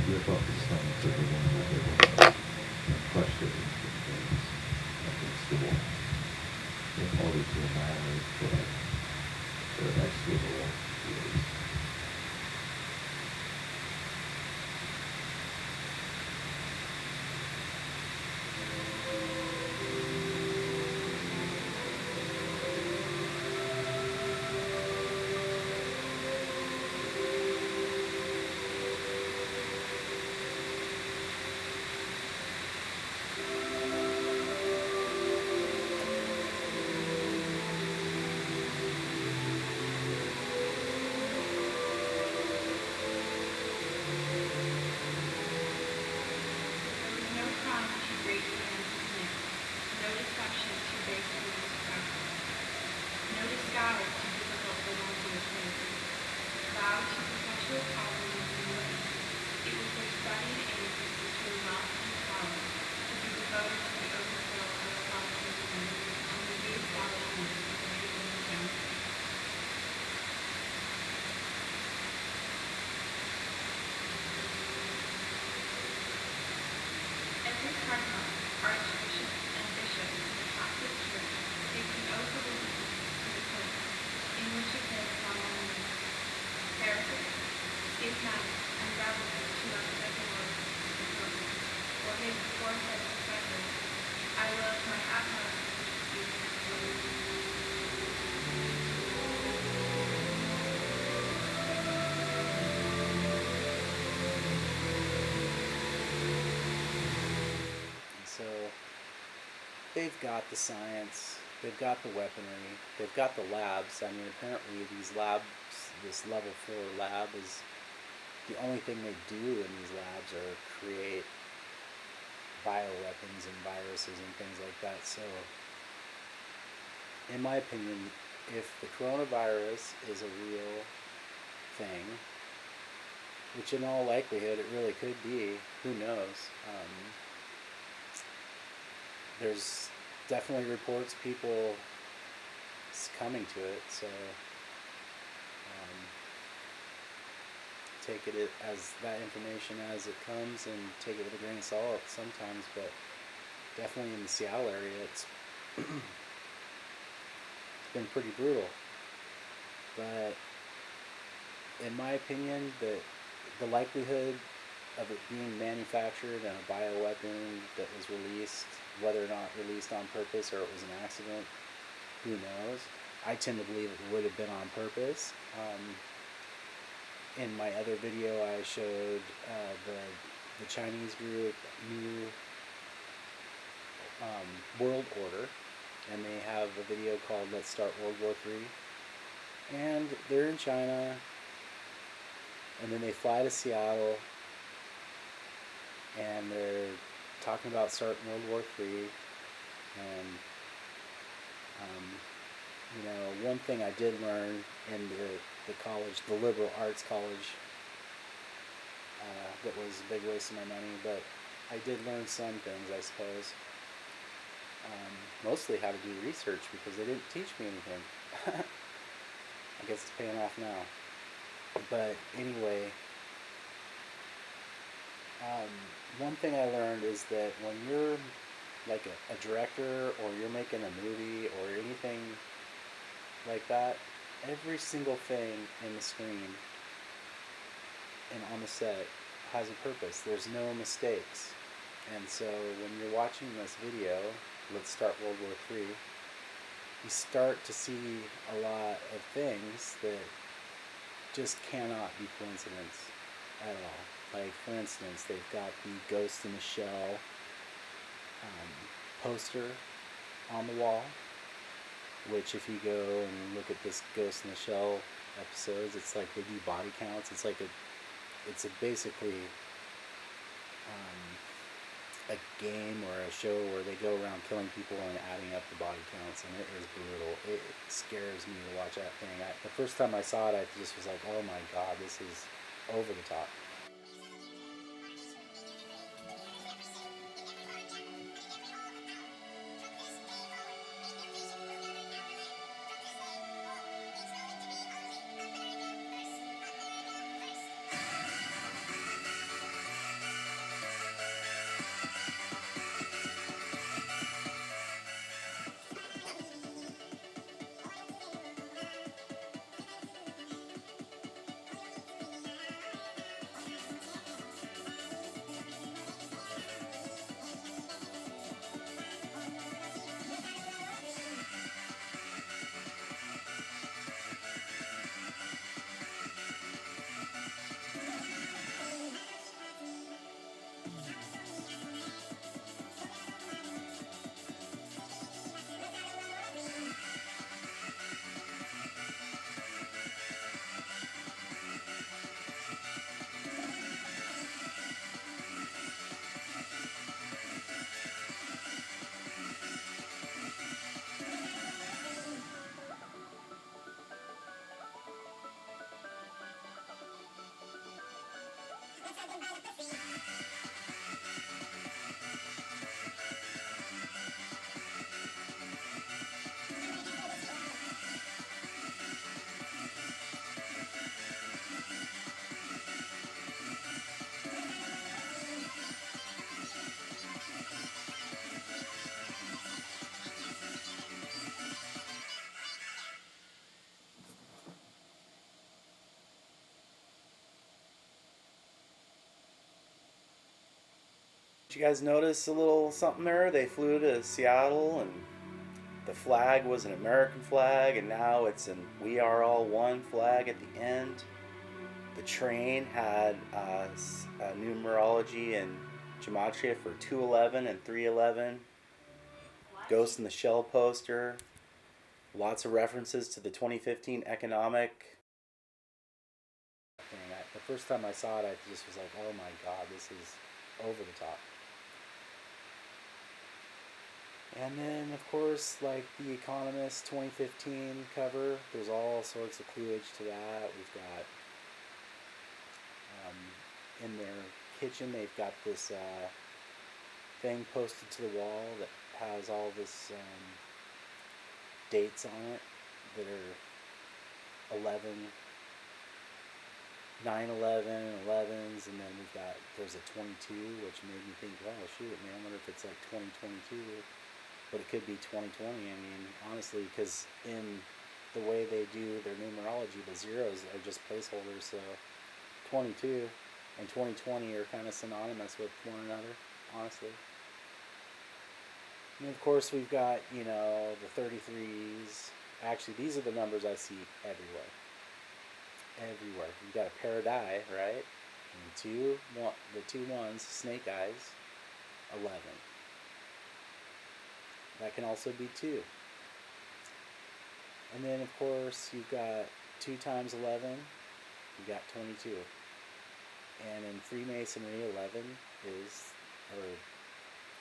rip up the stomachs of the women of their wives, and crush their infant babes against the wall, in order to annihilate forever their execrable ways. No crime too great for man to commit, no deception too base for man to practice, no disguise too difficult for one to attain. Vow to perpetual poverty and humility, it was their studied aim to secure wealth and power, to be devoted to the overthrow of the Protestantism and the re-establishment of the Nephlim and Gematria. Every cardinal, archbishop, and bishop in the Catholic Church takes an oath of allegiance to the Pope, in which it gives solemn names: heretics, schismatics, and rebels to our secular the Pope, or his aforesaid successors. I will to my utmost excuse his words. And so they've got the science, they've got the weaponry, they've got the labs. I mean, apparently these labs, this level 4 lab is the only thing they do in these labs are create bioweapons and viruses and things like that. So, in my opinion, if the coronavirus is a real thing, which in all likelihood it really could be, who knows? There's definitely reports people succumbing to it, so take it as that information as it comes and take it with a grain of salt sometimes, but definitely in the Seattle area it's been pretty brutal. But in my opinion, the likelihood of it being manufactured and a bioweapon that was released, whether or not released on purpose or it was an accident, who knows? I tend to believe it would have been on purpose. In my other video, I showed the Chinese group New World Order, and they have a video called "Let's Start World War III," and they're in China, and then they fly to Seattle, and they're talking about starting World War III, and you know, one thing I did learn in the college, the liberal arts college, that was a big waste of my money, but I did learn some things, I suppose. mostly how to do research because they didn't teach me anything. I guess it's paying off now. But anyway, one thing I learned is that when you're like a director or you're making a movie or anything like that, every single thing in the screen and on the set has a purpose. There's no mistakes. And so when you're watching this video, let's start World War III, you start to see a lot of things that just cannot be coincidence at all. Like, for instance, they've got the Ghost in the Shell poster on the wall, which if you go and look at this Ghost in the Shell episodes, it's like they do body counts. It's like it's basically a game or a show where they go around killing people and adding up the body counts, and it is brutal. It scares me to watch that thing. The first time I saw it, I just was like, oh my god, this is over the top. Did you guys notice a little something there? They flew to Seattle and the flag was an American flag, and now it's an "We Are All One" flag at the end. The train had a numerology and Gematria for 211 and 311. Ghost in the Shell poster. Lots of references to the 2015 economic. The first time I saw it, I just was like, oh my god, this is over the top. And then, of course, like the Economist 2015 cover, there's all sorts of cluage to that. We've got, in their kitchen, they've got this thing posted to the wall that has all this dates on it that are 9/11, 11s, and then there's a 22, which made me think, oh shoot, man, I wonder if it's like 2022. But it could be 2020. I mean, honestly, because in the way they do their numerology, the zeros are just placeholders. So 22 and 2020 are kind of synonymous with one another, honestly. And of course, we've got, the 33s. Actually, these are the numbers I see everywhere. Everywhere. You've got a pair of die, right? And the two ones, snake eyes, 11. That can also be 2. And then, of course, you've got 2 times 11, you got 22. And in Freemasonry, 11 is, or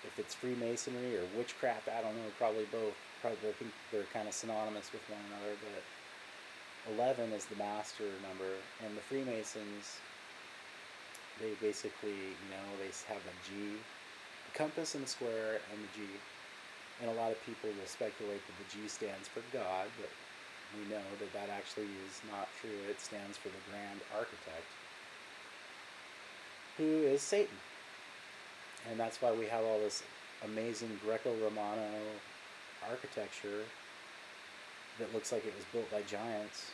if it's Freemasonry or witchcraft, I don't know, probably both. Probably, I think they're kind of synonymous with one another, but 11 is the master number. And the Freemasons, they basically, they have a G, the compass and the square and the G. And a lot of people will speculate that the G stands for God, but we know that that actually is not true. It stands for the Grand Architect, who is Satan. And that's why we have all this amazing Greco-Romano architecture that looks like it was built by giants.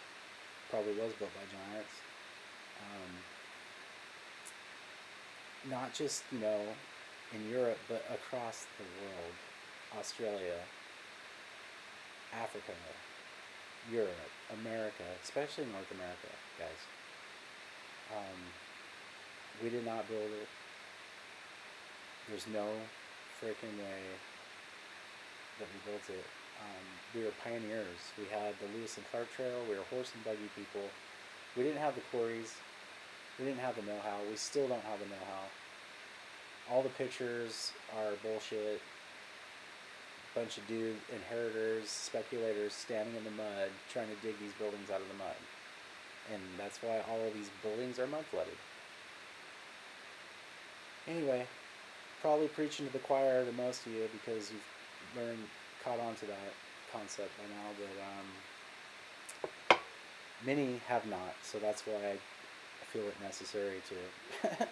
Probably was built by giants. Not just, in Europe, but across the world. Australia, Africa, Europe, America, especially North America, guys. We did not build it. There's no freaking way that we built it. We were pioneers. We had the Lewis and Clark Trail. We were horse and buggy people. We didn't have the quarries. We didn't have the know-how. We still don't have the know-how. All the pictures are bullshit. Bunch of inheritors, speculators standing in the mud trying to dig these buildings out of the mud. And that's why all of these buildings are mud flooded. Anyway, probably preaching to the choir to most of you because you've caught on to that concept by now, but many have not, so that's why I feel it necessary to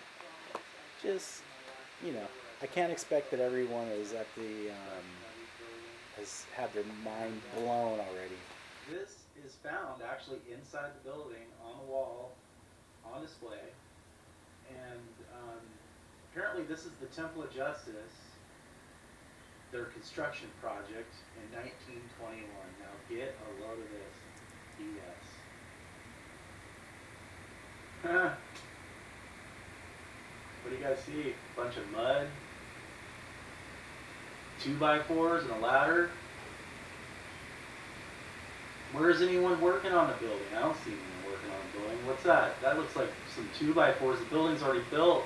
just, I can't expect that everyone is at the has had their mind blown already. This is found actually inside the building, on the wall, on display, and apparently this is the Temple of Justice, their construction project in 1921. Now get a load of this BS. What do you guys see? A bunch of mud, 2x4s and a ladder. Where is anyone working on the building? I don't see anyone working on the building. What's that? That looks like some 2x4s. The building's already built.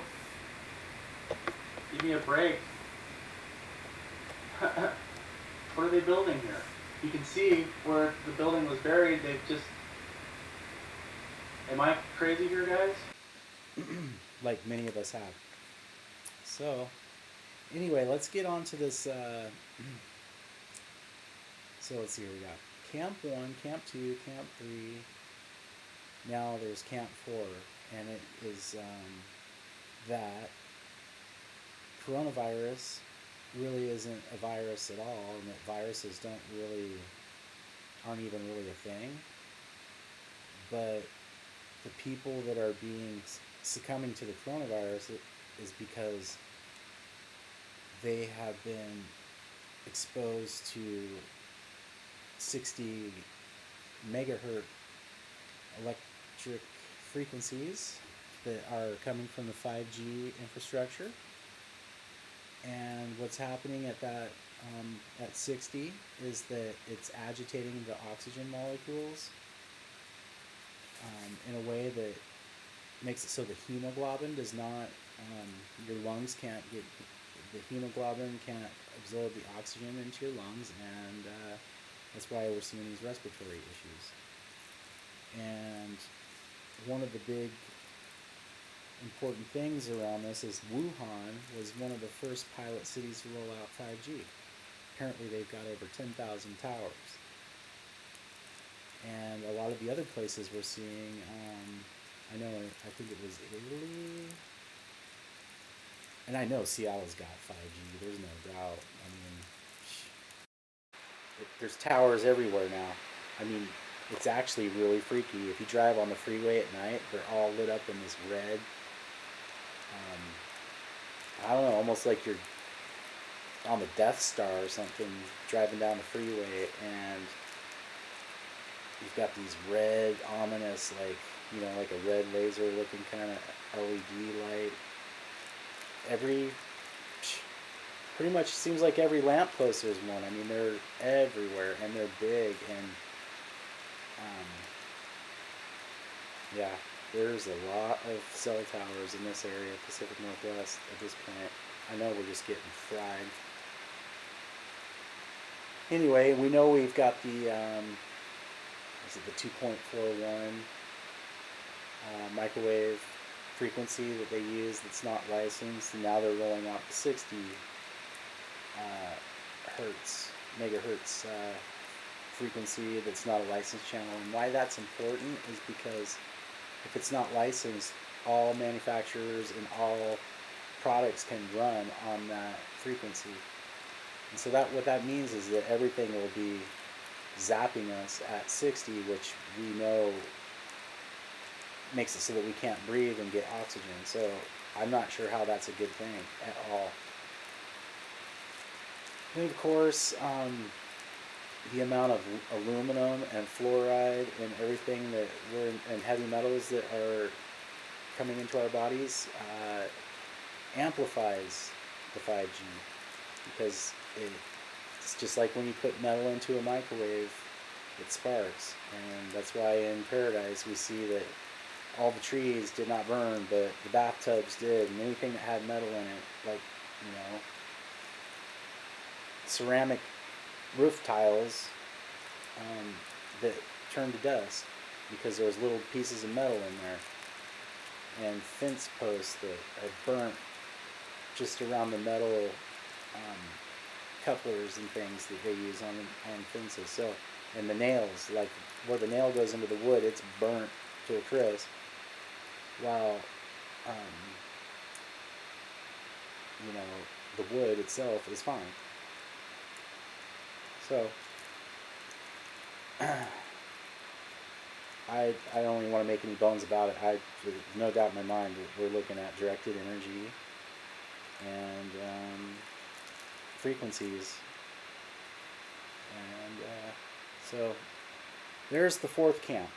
Give me a break. What are they building here? You can see where the building was buried. They've just... Am I crazy here, guys? Like many of us have. So, anyway, let's get on to this. So let's see what we got. Camp 1, Camp 2, Camp 3. Now there's Camp 4, and it is that coronavirus really isn't a virus at all, and that viruses aren't even really a thing. But the people that are succumbing to the coronavirus is because they have been exposed to 60 megahertz electric frequencies that are coming from the 5G infrastructure. And what's happening at that at 60 is that it's agitating the oxygen molecules in a way that makes it so the hemoglobin does not, your lungs can't get, the hemoglobin can't absorb the oxygen into your lungs, and that's why we're seeing these respiratory issues. And one of the big important things around this is Wuhan was one of the first pilot cities to roll out 5G. Apparently they've got over 10,000 towers. And a lot of the other places we're seeing, I think it was Italy, and I know Seattle's got 5G, there's no doubt. I mean, there's towers everywhere now. I mean, it's actually really freaky. If you drive on the freeway at night, they're all lit up in this red, I don't know, almost like you're on the Death Star or something, driving down the freeway, and you've got these red, ominous, like a red laser looking kind of LED light. Pretty much seems like every lamppost there's one. I mean, they're everywhere, and they're big, and yeah, there's a lot of cell towers in this area, Pacific Northwest, at this point. I know we're just getting fried. Anyway, we know we've got the, the 2.41 microwave frequency that they use that's not licensed, and now they're rolling out the 60 hertz, megahertz frequency that's not a licensed channel. And why that's important is because if it's not licensed, all manufacturers and all products can run on that frequency. And so that what that means is that everything will be zapping us at 60, which we know makes it so that we can't breathe and get oxygen. So I'm not sure how that's a good thing at all. And of course, the amount of aluminum and fluoride and everything that and heavy metals that are coming into our bodies amplifies the 5G, because it's just like when you put metal into a microwave, it sparks. And that's why in paradise we see that all the trees did not burn, but the bathtubs did, and anything that had metal in it, like, you know, ceramic roof tiles that turned to dust because there was little pieces of metal in there, and fence posts that are burnt just around the metal couplers and things that they use on fences. So, and the nails, like where the nail goes into the wood, it's burnt to a crisp, while you know, the wood itself is fine. So I don't even want to make any bones about it. There's no doubt in my mind that we're looking at directed energy and frequencies. And so there's the fourth camp.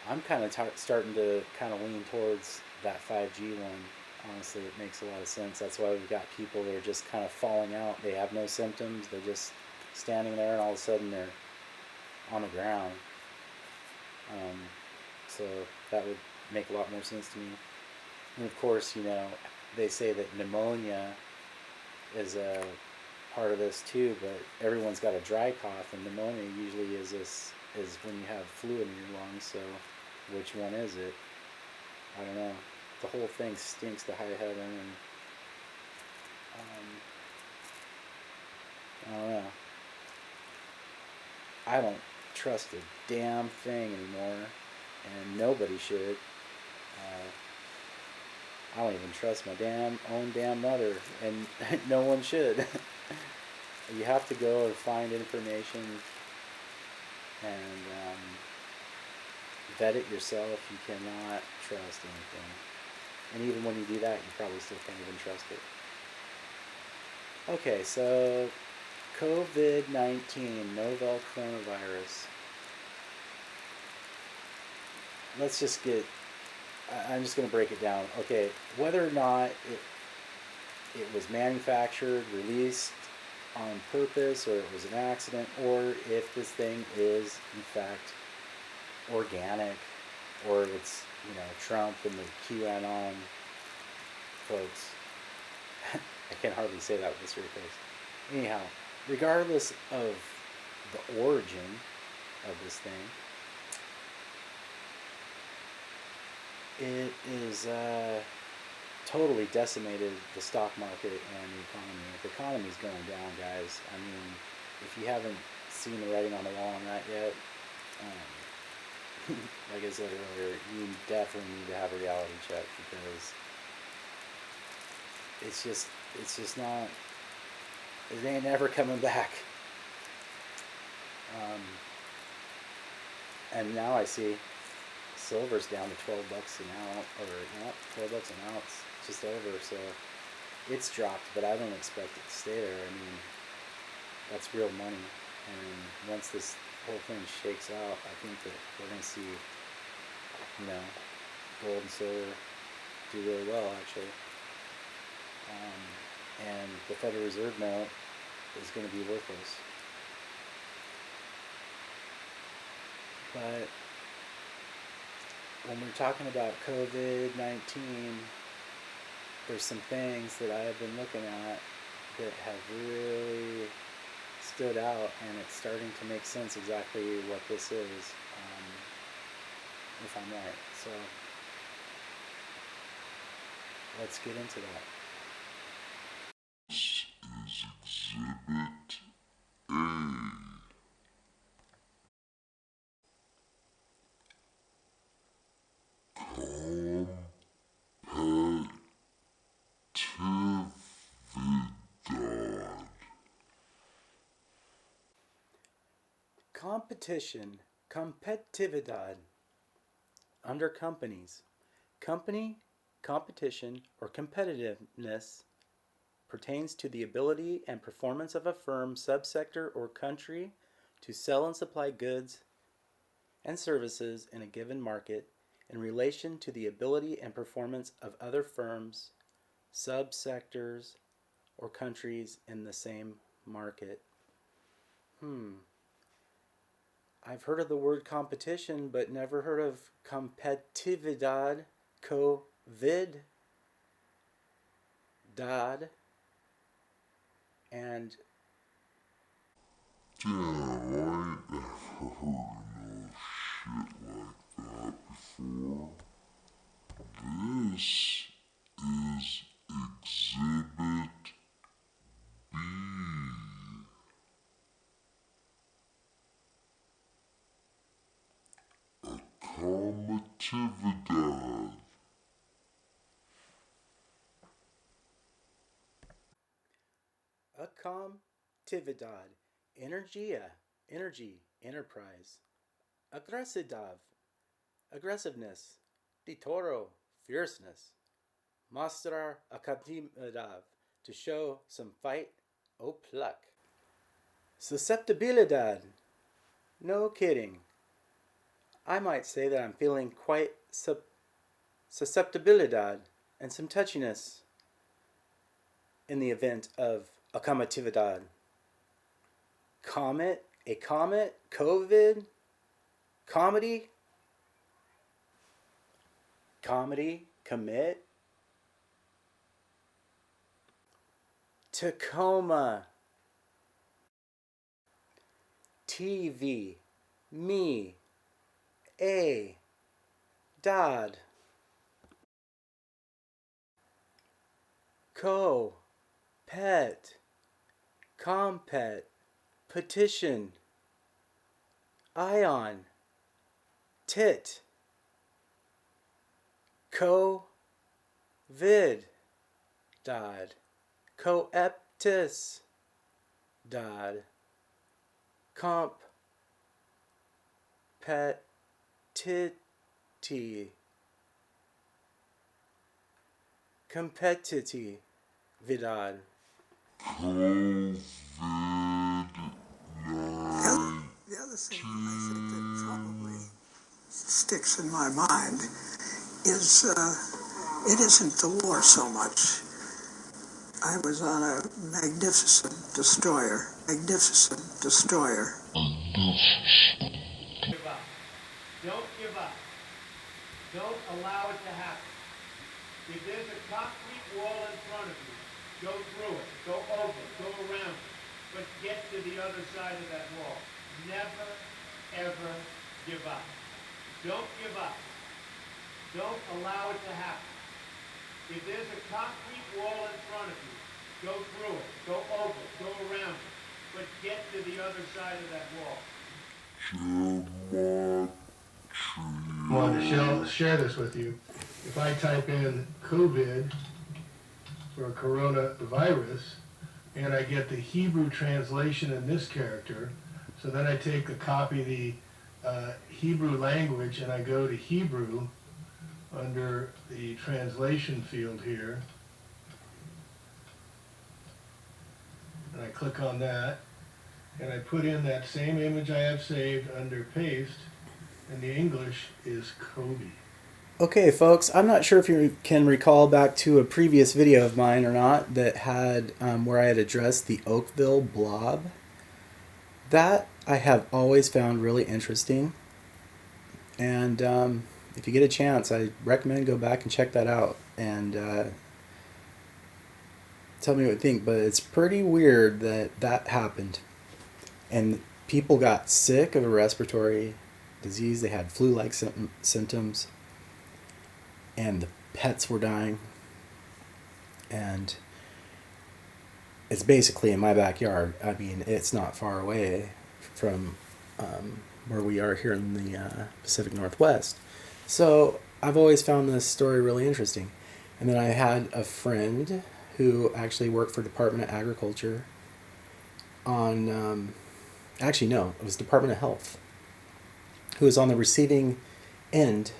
I'm kind of starting to kind of lean towards that 5G one. Honestly, it makes a lot of sense. That's why we've got people that are just kind of falling out. They have no symptoms. They're just standing there, and all of a sudden they're on the ground. So that would make a lot more sense to me. And of course, you know, they say that pneumonia is a part of this too, but everyone's got a dry cough, and pneumonia usually is when you have fluid in your lungs. So which one is it? I don't know. The whole thing stinks to high heaven, and I don't know. I don't trust a damn thing anymore, and nobody should. I don't even trust my own damn mother, and no one should. You have to go and find information and vet it yourself. You cannot trust anything. And even when you do that, you probably still can't even trust it. Okay, so COVID-19, novel coronavirus. Let's just I'm just going to break it down. Okay, whether or not it was manufactured, released on purpose, or it was an accident, or if this thing is, in fact, organic, or it's, you know, Trump and the QAnon folks. I can hardly say that with a straight face. Anyhow, regardless of the origin of this thing, it is totally decimated the stock market and the economy. The economy's going down, guys. I mean, if you haven't seen the writing on the wall on that yet, like I said earlier, you definitely need to have a reality check, because it's just not, it ain't ever coming back. And now I see silver's down to $12 an ounce, or not $12 an ounce, just over. So it's dropped, but I don't expect it to stay there. I mean, that's real money, and once this whole thing shakes out, I think that we're going to see, you know, gold and silver do really well, actually. And the Federal Reserve note is going to be worthless. But when we're talking about COVID-19, there's some things that I have been looking at that have really stood out, and it's starting to make sense exactly what this is, if I'm right. So let's get into that. This is Competition, competitivdad. Under companies. Company, competition, or competitiveness pertains to the ability and performance of a firm, subsector, or country to sell and supply goods and services in a given market in relation to the ability and performance of other firms, subsectors, or countries in the same market. I've heard of the word competition, but never heard of competitivdad, dad, and Damn, I ain't never heard no shit like that before. This is Exhibit B. Acometividad. Acometividad, energia, energy, enterprise. Aggressidav, aggressiveness. Di toro, fierceness. Mostrar acometividad, to show some fight or pluck. Susceptibilidad, no kidding. I might say that I'm feeling quite susceptibilidad and some touchiness in the event of acometividad. Comet, a comet, COVID, comedy, commit, Tacoma, TV, me, dad, pet, compet, petition, ion, tit, dad, coeptis, dad, competitivdad. The other thing I think that probably sticks in my mind is it isn't the war so much. I was on a magnificent destroyer. Give up. Don't give up. Don't allow it to happen. If there's a concrete wall in front of you, go through it, go over it, go around it, but get to the other side of that wall. Never, ever give up. Don't give up. Don't allow it to happen. If there's a concrete wall in front of you, go through it, go over it, go around it, but get to the other side of that wall. I wanted to share this with you. If I type in COVID for coronavirus, and I get the Hebrew translation in this character, so then I take a copy of the Hebrew language and I go to Hebrew under the translation field here, and I click on that, and I put in that same image I have saved under paste, and the English is Kobe. Okay, folks, I'm not sure if you can recall back to a previous video of mine or not that had where I had addressed the Oakville blob. That I have always found really interesting, and if you get a chance, I recommend go back and check that out and tell me what you think. But it's pretty weird that that happened, and people got sick of a respiratory disease. They had flu-like symptoms, and the pets were dying, and it's basically in my backyard. I mean, it's not far away from where we are here in the Pacific Northwest. So I've always found this story really interesting. And then I had a friend who actually worked for Department of Agriculture on Actually, no, it was Department of Health, who was on the receiving end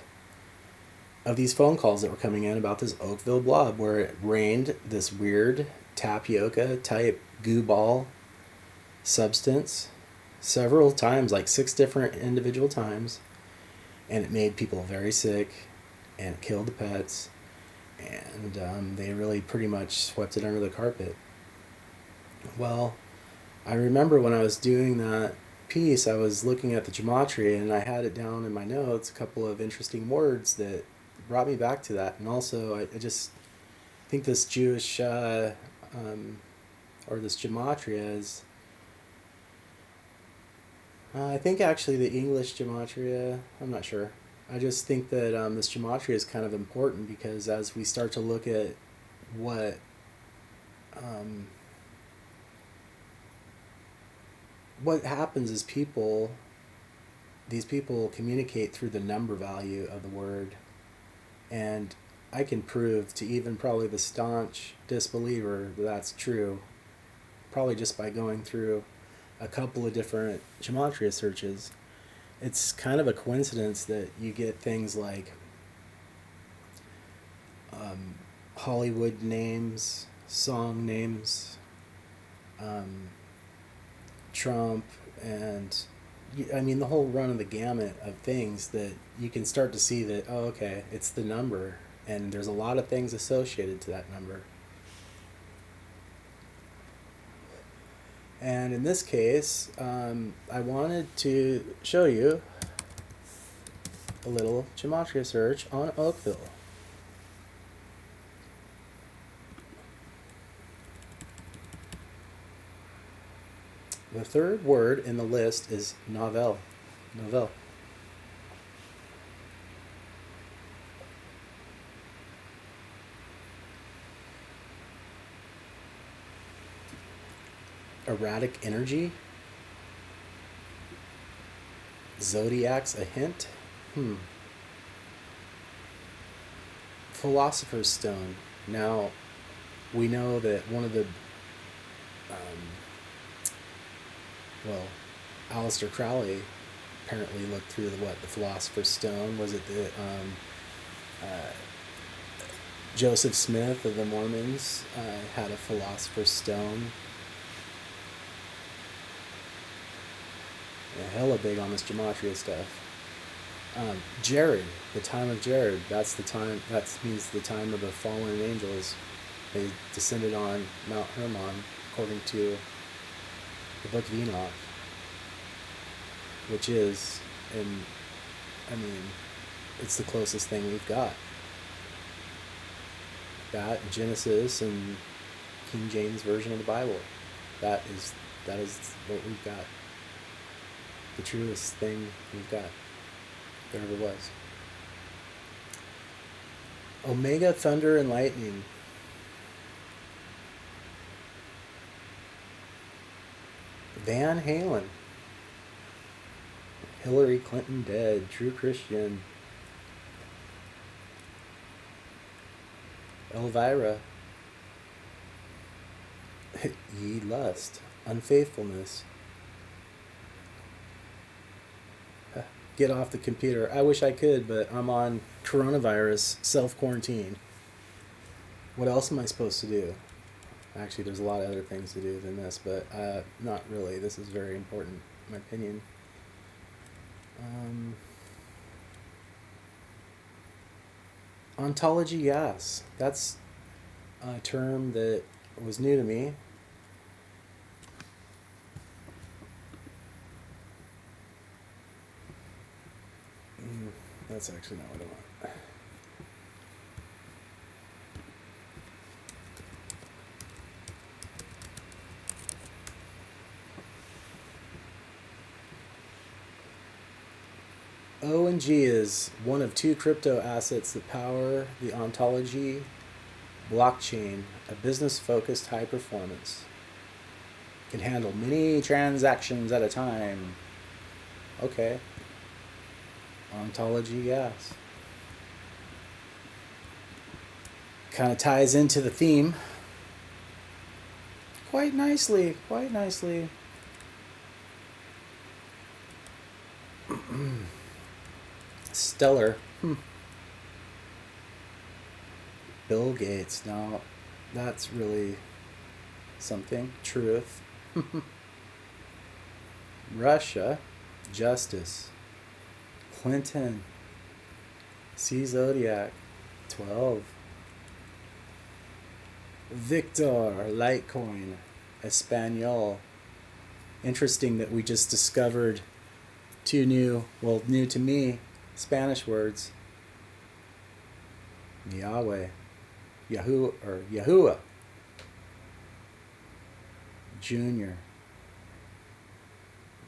of these phone calls that were coming in about this Oakville blob, where it rained this weird tapioca type goo ball substance several times, like 6 different individual times, and it made people very sick, and it killed the pets, and they really pretty much swept it under the carpet. Well, I remember when I was doing that piece, I was looking at the Gematria, and I had it down in my notes, a couple of interesting words that brought me back to that. And also, I just think this Jewish, or this Gematria is, I think actually the English Gematria, I'm not sure. I just think that this Gematria is kind of important, because as we start to look at what happens is these people communicate through the number value of the word. And I can prove to even probably the staunch disbeliever that that's true, probably just by going through a couple of different Gematria searches. It's kind of a coincidence that you get things like Hollywood names, song names, Trump, and I mean the whole run of the gamut of things that you can start to see that, oh, okay, it's the number, and there's a lot of things associated to that number. And in this case, I wanted to show you a little Gematria search on Oakville. The third word in the list is novel. Novel. Erratic energy. Zodiac's a hint. Philosopher's Stone. Now, we know that one of the Aleister Crowley apparently looked through the Philosopher's Stone. Was it the Joseph Smith of the Mormons had a Philosopher's Stone? Yeah, hella big on this Gematria stuff. Jared, the time of Jared, that's the time, that means the time of the fallen angels. They descended on Mount Hermon, according to the Book of Enoch, which is, it's the closest thing we've got. That, Genesis, and King James Version of the Bible. That is what we've got. The truest thing we've got. There ever was. Omega, thunder, and lightning. Van Halen. Hillary Clinton dead. True Christian. Elvira. Ye lust. Unfaithfulness. Get off the computer. I wish I could, but I'm on coronavirus self-quarantine. What else am I supposed to do? Actually, there's a lot of other things to do than this, but not really. This is very important, in my opinion. Ontology, yes. That's a term that was new to me. That's actually not what I want. O and G is one of 2 crypto assets that power the Ontology blockchain, a business-focused high performance. Can handle many transactions at a time. Okay. Ontology, yes. Kind of ties into the theme quite nicely, quite nicely. stellar. Bill Gates. Now, that's really something. Truth. Russia. Justice. Clinton. C Zodiac. 12. Victor. Litecoin. Espanol. Interesting that we just discovered two new to me, Spanish words. Yahweh. Yahoo or Yahuwah. Junior.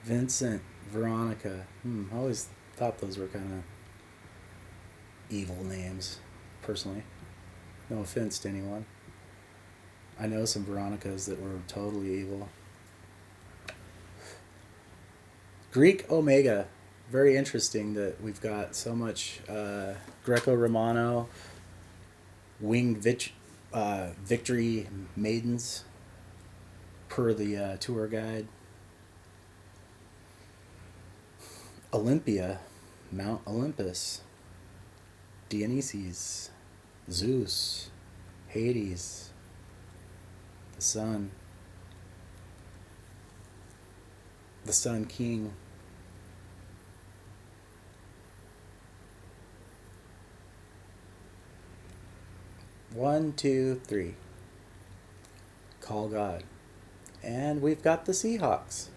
Vincent. Veronica. I always thought those were kind of evil names, personally. No offense to anyone. I know some Veronicas that were totally evil. Greek Omega. Very interesting that we've got so much Greco-Romano, winged victory maidens per the tour guide. Olympia, Mount Olympus, Dionysus, Zeus, Hades, the Sun King. One, two, three. Call God. And we've got the Seahawks.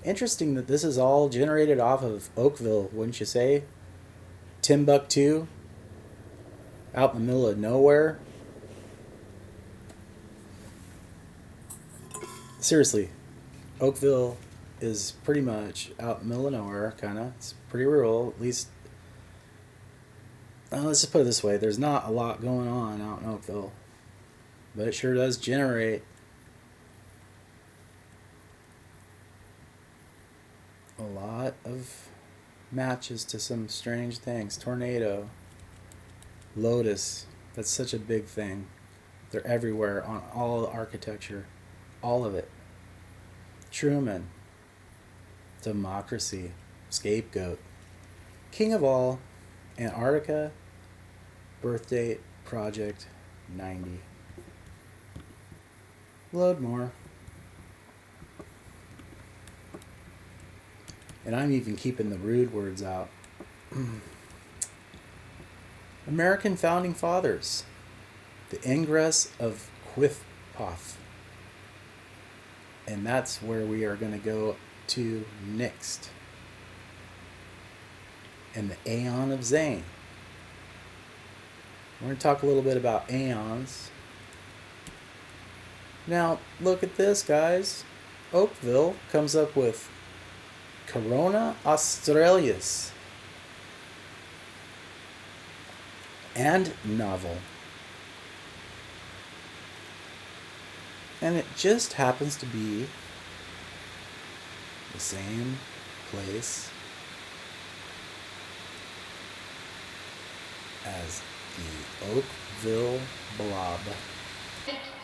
Interesting that this is all generated off of Oakville, wouldn't you say? Timbuktu, out in the middle of nowhere. Seriously, Oakville is pretty much out in the middle of nowhere, kind of. It's pretty rural, at least. Let's just put it this way. There's not a lot going on out in Oakville. But it sure does generate a lot of matches to some strange things. Tornado. Lotus. That's such a big thing. They're everywhere on all architecture. All of it. Truman. Democracy. Scapegoat. King of all. Antarctica. Birth date. Project 90. Load more. And I'm even keeping the rude words out. American Founding Fathers. The Ingress of Quithpoth. And that's where we are going to go to next. And the Aeon of Zane. We're going to talk a little bit about Aeons. Now, look at this, guys. Oakville comes up with Corona Australis and novel. And it just happens to be the same place as the Oakville Blob.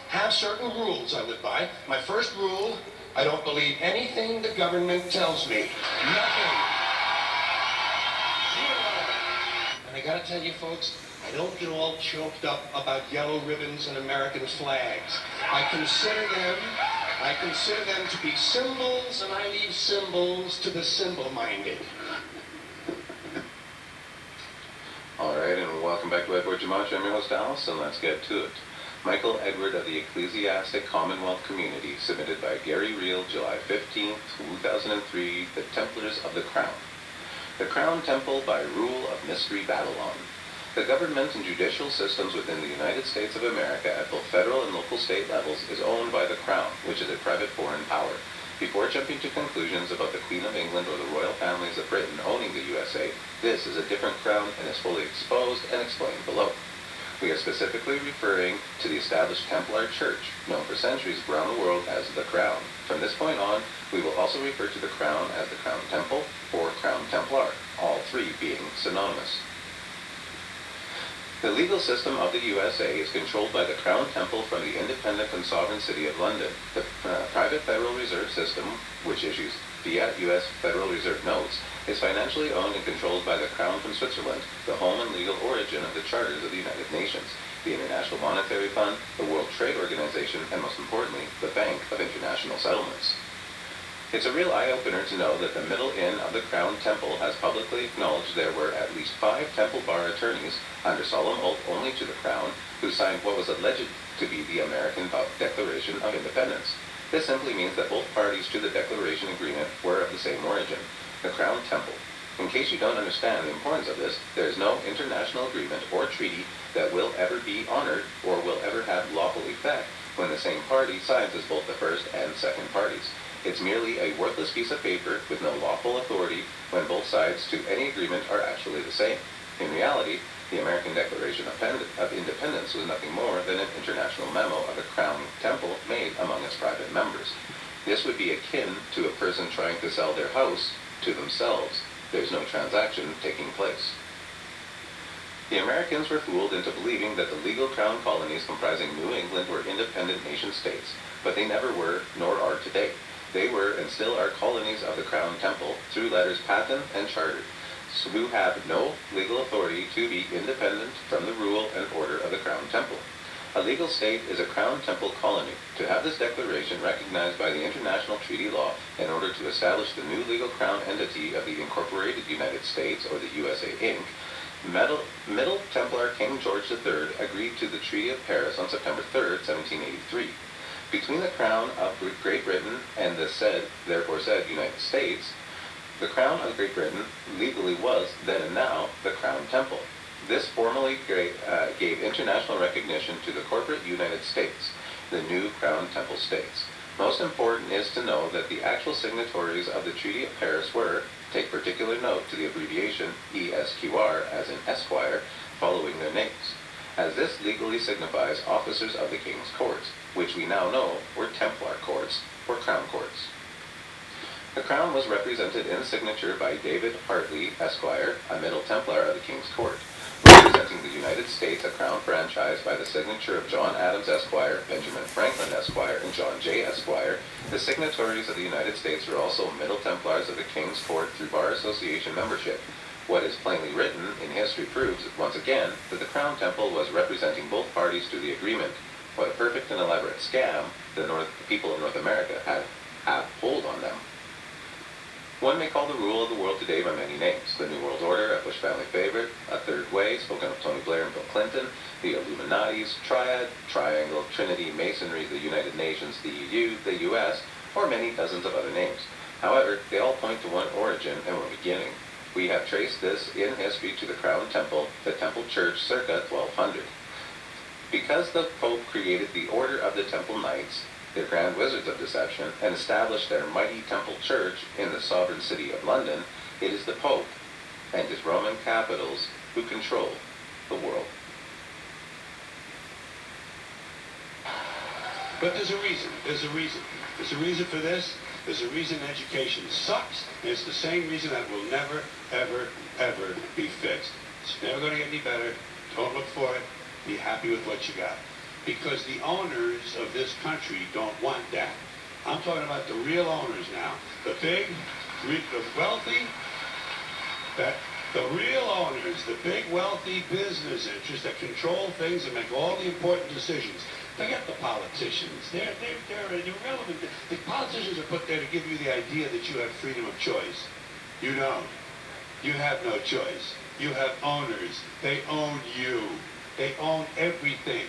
Have certain rules I live by. My first rule, I don't believe anything the government tells me. Nothing. Zero. And I gotta tell you folks, I don't get all choked up about yellow ribbons and American flags. I consider them to be symbols, and I leave symbols to the symbol-minded. Alright, and welcome back to Edward Gematria. I'm your host Alice, and let's get to it. Michael Edward of the Ecclesiastic Commonwealth Community, submitted by Gary Reel, July 15, 2003, The Templars of the Crown. The Crown Temple by Rule of Mystery Babylon. The government and judicial systems within the United States of America at both federal and local state levels is owned by the Crown, which is a private foreign power. Before jumping to conclusions about the Queen of England or the royal families of Britain owning the USA, this is a different crown and is fully exposed and explained below. We are specifically referring to the established Templar Church, known for centuries around the world as the Crown. From this point on, we will also refer to the Crown as the Crown Temple or Crown Templar, all three being synonymous. The legal system of the USA is controlled by the Crown Temple from the independent and sovereign city of London. The private Federal Reserve System, which issues fiat U.S. Federal Reserve notes, is financially owned and controlled by the Crown from Switzerland, the home and legal origin of the charters of the United Nations, the International Monetary Fund, the World Trade Organization, and most importantly, the Bank of International Settlements. It's a real eye-opener to know that the Middle Inn of the Crown Temple has publicly acknowledged there were at least 5 Temple Bar attorneys, under solemn oath only to the Crown, who signed what was alleged to be the American Declaration of Independence. This simply means that both parties to the Declaration Agreement were of the same origin, the Crown Temple. In case you don't understand the importance of this, there is no international agreement or treaty that will ever be honored or will ever have lawful effect when the same party signs as both the first and second parties. It's merely a worthless piece of paper with no lawful authority when both sides to any agreement are actually the same. In reality, the American Declaration of Independence was nothing more than an international memo of the Crown Temple made among its private members. This would be akin to a person trying to sell their house to themselves. There's no transaction taking place. The Americans were fooled into believing that the legal Crown colonies comprising New England were independent nation-states, but they never were, nor are today. They were and still are colonies of the Crown Temple through letters patent and chartered, who have no legal authority to be independent from the rule and order of the Crown Temple. A legal state is a Crown Temple colony. To have this declaration recognized by the international treaty law in order to establish the new legal Crown entity of the Incorporated United States, or the USA Inc., Middle Templar King George III agreed to the Treaty of Paris on September 3, 1783. Between the Crown of Great Britain and the therefore said United States, the Crown of Great Britain legally was, then and now, the Crown Temple. This formally gave international recognition to the corporate United States, the new Crown Temple states. Most important is to know that the actual signatories of the Treaty of Paris were, take particular note to the abbreviation ESQR, as in Esquire, following their names, as this legally signifies officers of the King's Courts, which we now know were Templar Courts, or Crown Courts. The Crown was represented in signature by David Hartley, Esquire, a Middle Templar of the King's Court, representing the United States, a Crown franchise by the signature of John Adams, Esquire, Benjamin Franklin, Esquire, and John Jay, Esquire. The signatories of the United States are also Middle Templars of the King's Court through Bar Association membership. What is plainly written in history proves, once again, that the Crown Temple was representing both parties to the agreement. What a perfect and elaborate scam the people of North America have hold on them. One may call the rule of the world today by many names. The New World Order, a Bush family favorite, a Third Way, spoken of Tony Blair and Bill Clinton, the Illuminatis, Triad, Triangle, Trinity, Masonry, the United Nations, the EU, the US, or many dozens of other names. However, they all point to one origin and one beginning. We have traced this in history to the Crown Temple, the Temple Church, circa 1200. Because the Pope created the Order of the Temple Knights, the Grand Wizards of Deception, and established their mighty Temple Church in the sovereign city of London, it is the Pope and his Roman capitals who control the world. But there's a reason. There's a reason. There's a reason for this. There's a reason education sucks, and it's the same reason that will never, ever, ever be fixed. It's never going to get any better. Don't look for it. Be happy with what you got. Because the owners of this country don't want that. I'm talking about the real owners now. The big, the wealthy, the real owners, the big wealthy business interests that control things and make all the important decisions. Forget the politicians. They're irrelevant. The politicians are put there to give you the idea that you have freedom of choice. You don't. You have no choice. You have owners. They own you. They own everything.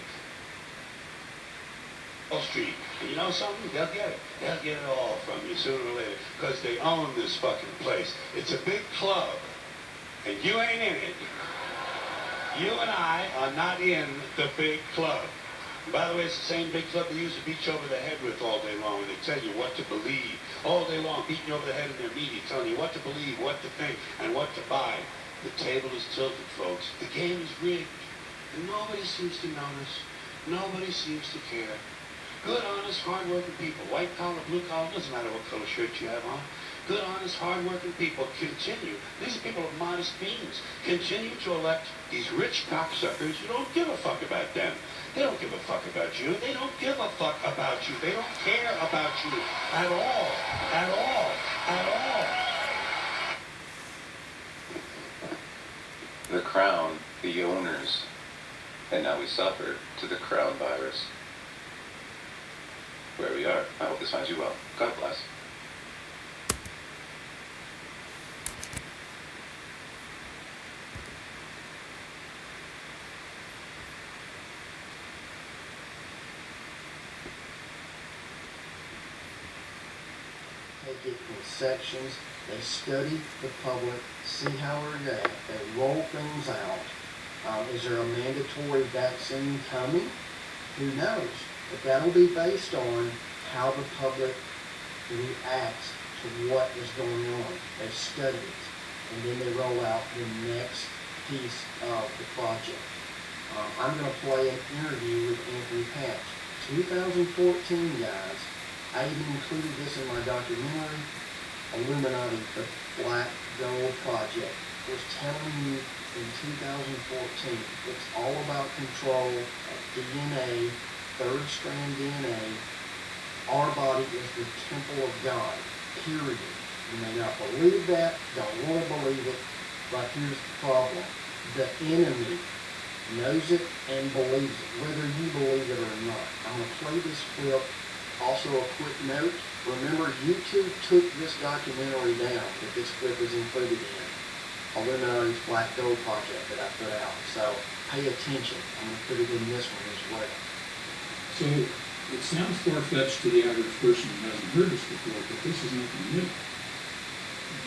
Wall Street. And you know something? They'll get it. They'll get it all from you sooner or later. Because they own this fucking place. It's a big club. And you ain't in it. You and I are not in the big club. And by the way, it's the same big club they used to beat you over the head with all day long when they tell you what to believe. All day long, beating you over the head in their media, telling you what to believe, what to think, and what to buy. The table is tilted, folks. The game is rigged. And nobody seems to notice. Nobody seems to care. Good, honest, hard-working people, white collar, blue collar, doesn't matter what color shirt you have on. good, honest, hard-working people continue, these are people of modest means, continue to elect these rich cocksuckers who don't give a fuck about them. They don't give a fuck about you. They don't give a fuck about you. They don't care about you at all. At all. At all. The crown, the owners, and now we suffer to the crown virus. Where we are. I hope this finds you well. God bless. Take it in sections, they study the public, see how we're at, they roll things out. Is there a mandatory vaccine coming? Who knows? But that'll be based on how the public reacts to what is going on. They study it, and then they roll out the next piece of the project. I'm going to play an interview with Anthony Patch. 2014, guys. I even included this in my documentary, Illuminati, the Black Gold Project. Was telling you in 2014, it's all about control of DNA, third strand DNA. Our body is the temple of God, period. You may not believe that, don't want to believe it, but here's the problem. The enemy knows it and believes it, whether you believe it or not. I'm going to play this clip. Also a quick note, remember YouTube took this documentary down that this clip is included in. Illuminati's Black Gold Project that I put out. So pay attention. I'm going to put it in this one as well. So it sounds far-fetched to the average person who hasn't heard this before, but this is nothing new.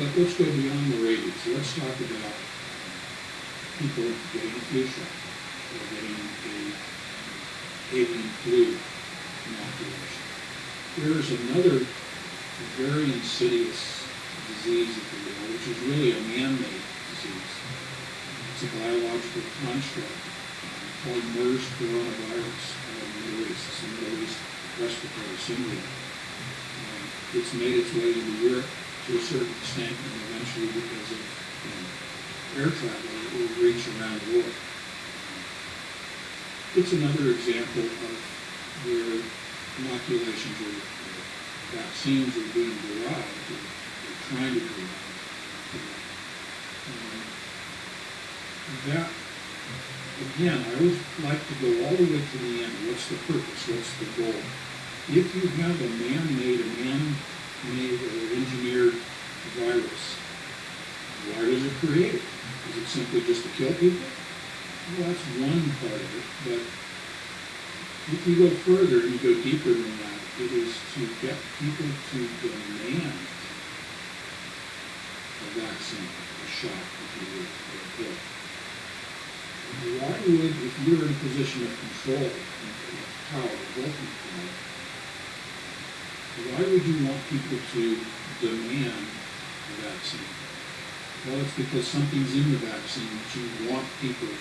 But let's go beyond the rabies. Let's talk about people getting a flu shot or getting a avian flu inoculation. There's another very insidious disease, if you will, which is really a man-made disease. It's a biological construct called MERS coronavirus out of the Middle East. It's a Middle East respiratory syndrome. It's made its way into Europe to a certain extent, and eventually, because of air travel, it will reach around the world. It's another example of where inoculations or vaccines are being derived, or they're trying to derive. That, again, I always like to go all the way to the end. What's the purpose? What's the goal? If you have a man-made or engineered virus, why was it created? Is it simply just to kill people? Well, that's one part of it, but if you go further and you go deeper than that, it is to get people to demand a vaccine, a shot, if you will, or a pill. Why would, if you're in a position of control, of power, of ultimate power, why would you want people to demand a vaccine? Well, it's because something's in the vaccine that you want people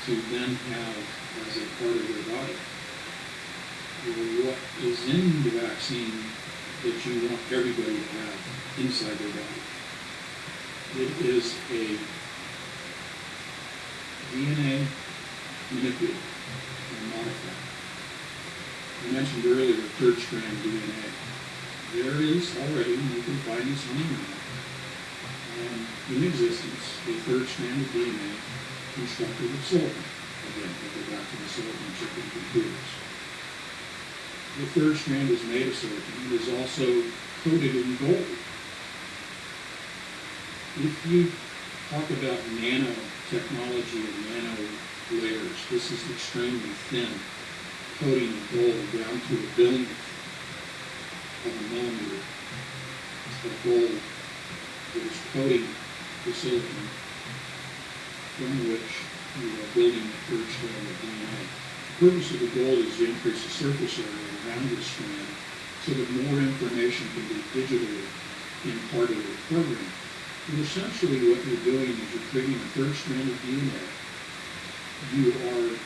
to then have as a part of their body. Or what is in the vaccine that you want everybody to have inside their body. It is a DNA manipulator or modifier. I mentioned earlier third strand DNA. There is already, and you can find this on the internet, in existence, a third strand of DNA constructed with silicon. Again, we'll go back to the silicon chip in computers. The third strand is made of silicon. It is also coated in gold. If you talk about nanotechnology or nano layers, this is extremely thin coating of gold down to a billionth of a millimeter of gold that is coating the silicon from which you are building the third strand of DNA. The purpose of the gold is to increase the surface area around the strand so that more information can be digitally imparted or programmed. And essentially what you're doing is you're creating a third strand of DNA. You are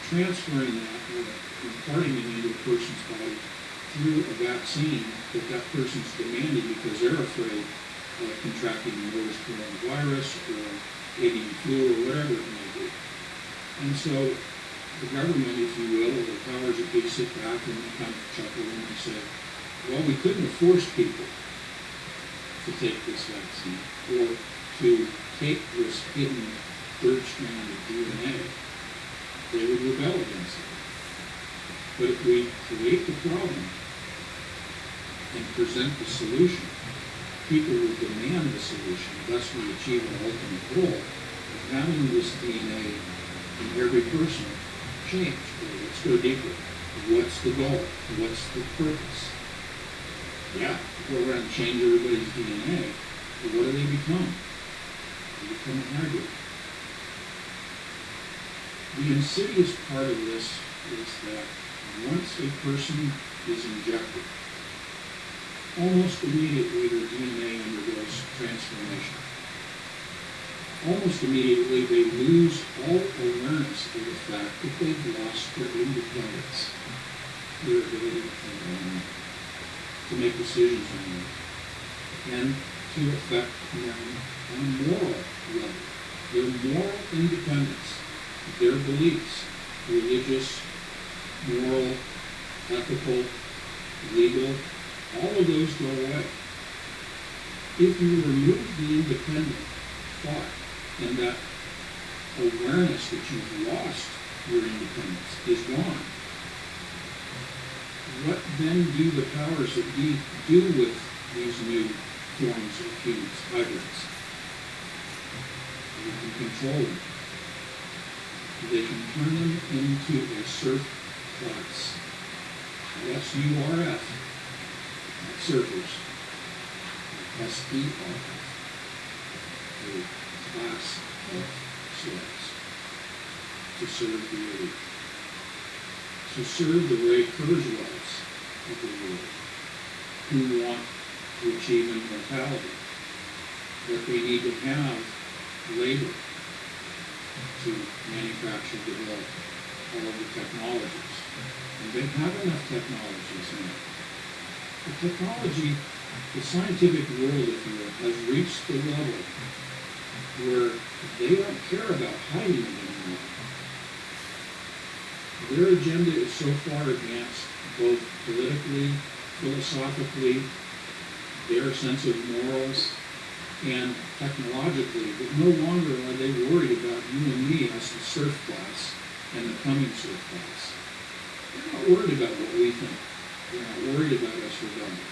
transferring that or imparting it into a person's body through a vaccine that that person's demanding because they're afraid of contracting the newest coronavirus or avian flu or whatever it may be. And so the government, if you will, or the powers that be, sit back and kind of chuckle and say, well, we couldn't have forced people to take this vaccine or to take this hidden third strand of DNA. They would rebel against it. But if we create the problem and present the solution, people will demand the solution. Thus we achieve our ultimate goal of having this DNA in every person change. Let's go deeper. What's the goal? What's the purpose? Yeah, we're going to change everybody's DNA. But what do they become? They become a hybrid. The insidious part of this is that once a person is injected, almost immediately their DNA undergoes transformation. Almost immediately they lose all awareness of the fact that they've lost their independence, their ability to make decisions on them, and to affect them on a moral level. Their moral independence, their beliefs, religious, moral, ethical, legal, all of those go away. If you remove the independent thought and that awareness that you've lost your independence is gone, what then do the powers that be do with these new forms of humans, hybrids? You can control them. They can turn them into a serf class. S-U-R-F, surfers. S-E-R-F, a class of slaves to serve the elite, to serve the Ray Kurzweils of the world, who want to achieve immortality, but they need to have labor to manufacture, develop all of the technologies. And they have enough technologies now. The technology, the scientific world, if you will, has reached the level where they don't care about hiding it anymore. Their agenda is so far advanced, both politically, philosophically, their sense of morals, and technologically, that no longer are they worried about you and me as the serf class and the coming serf class. They're not worried about what we think. They're not worried about us rebelling.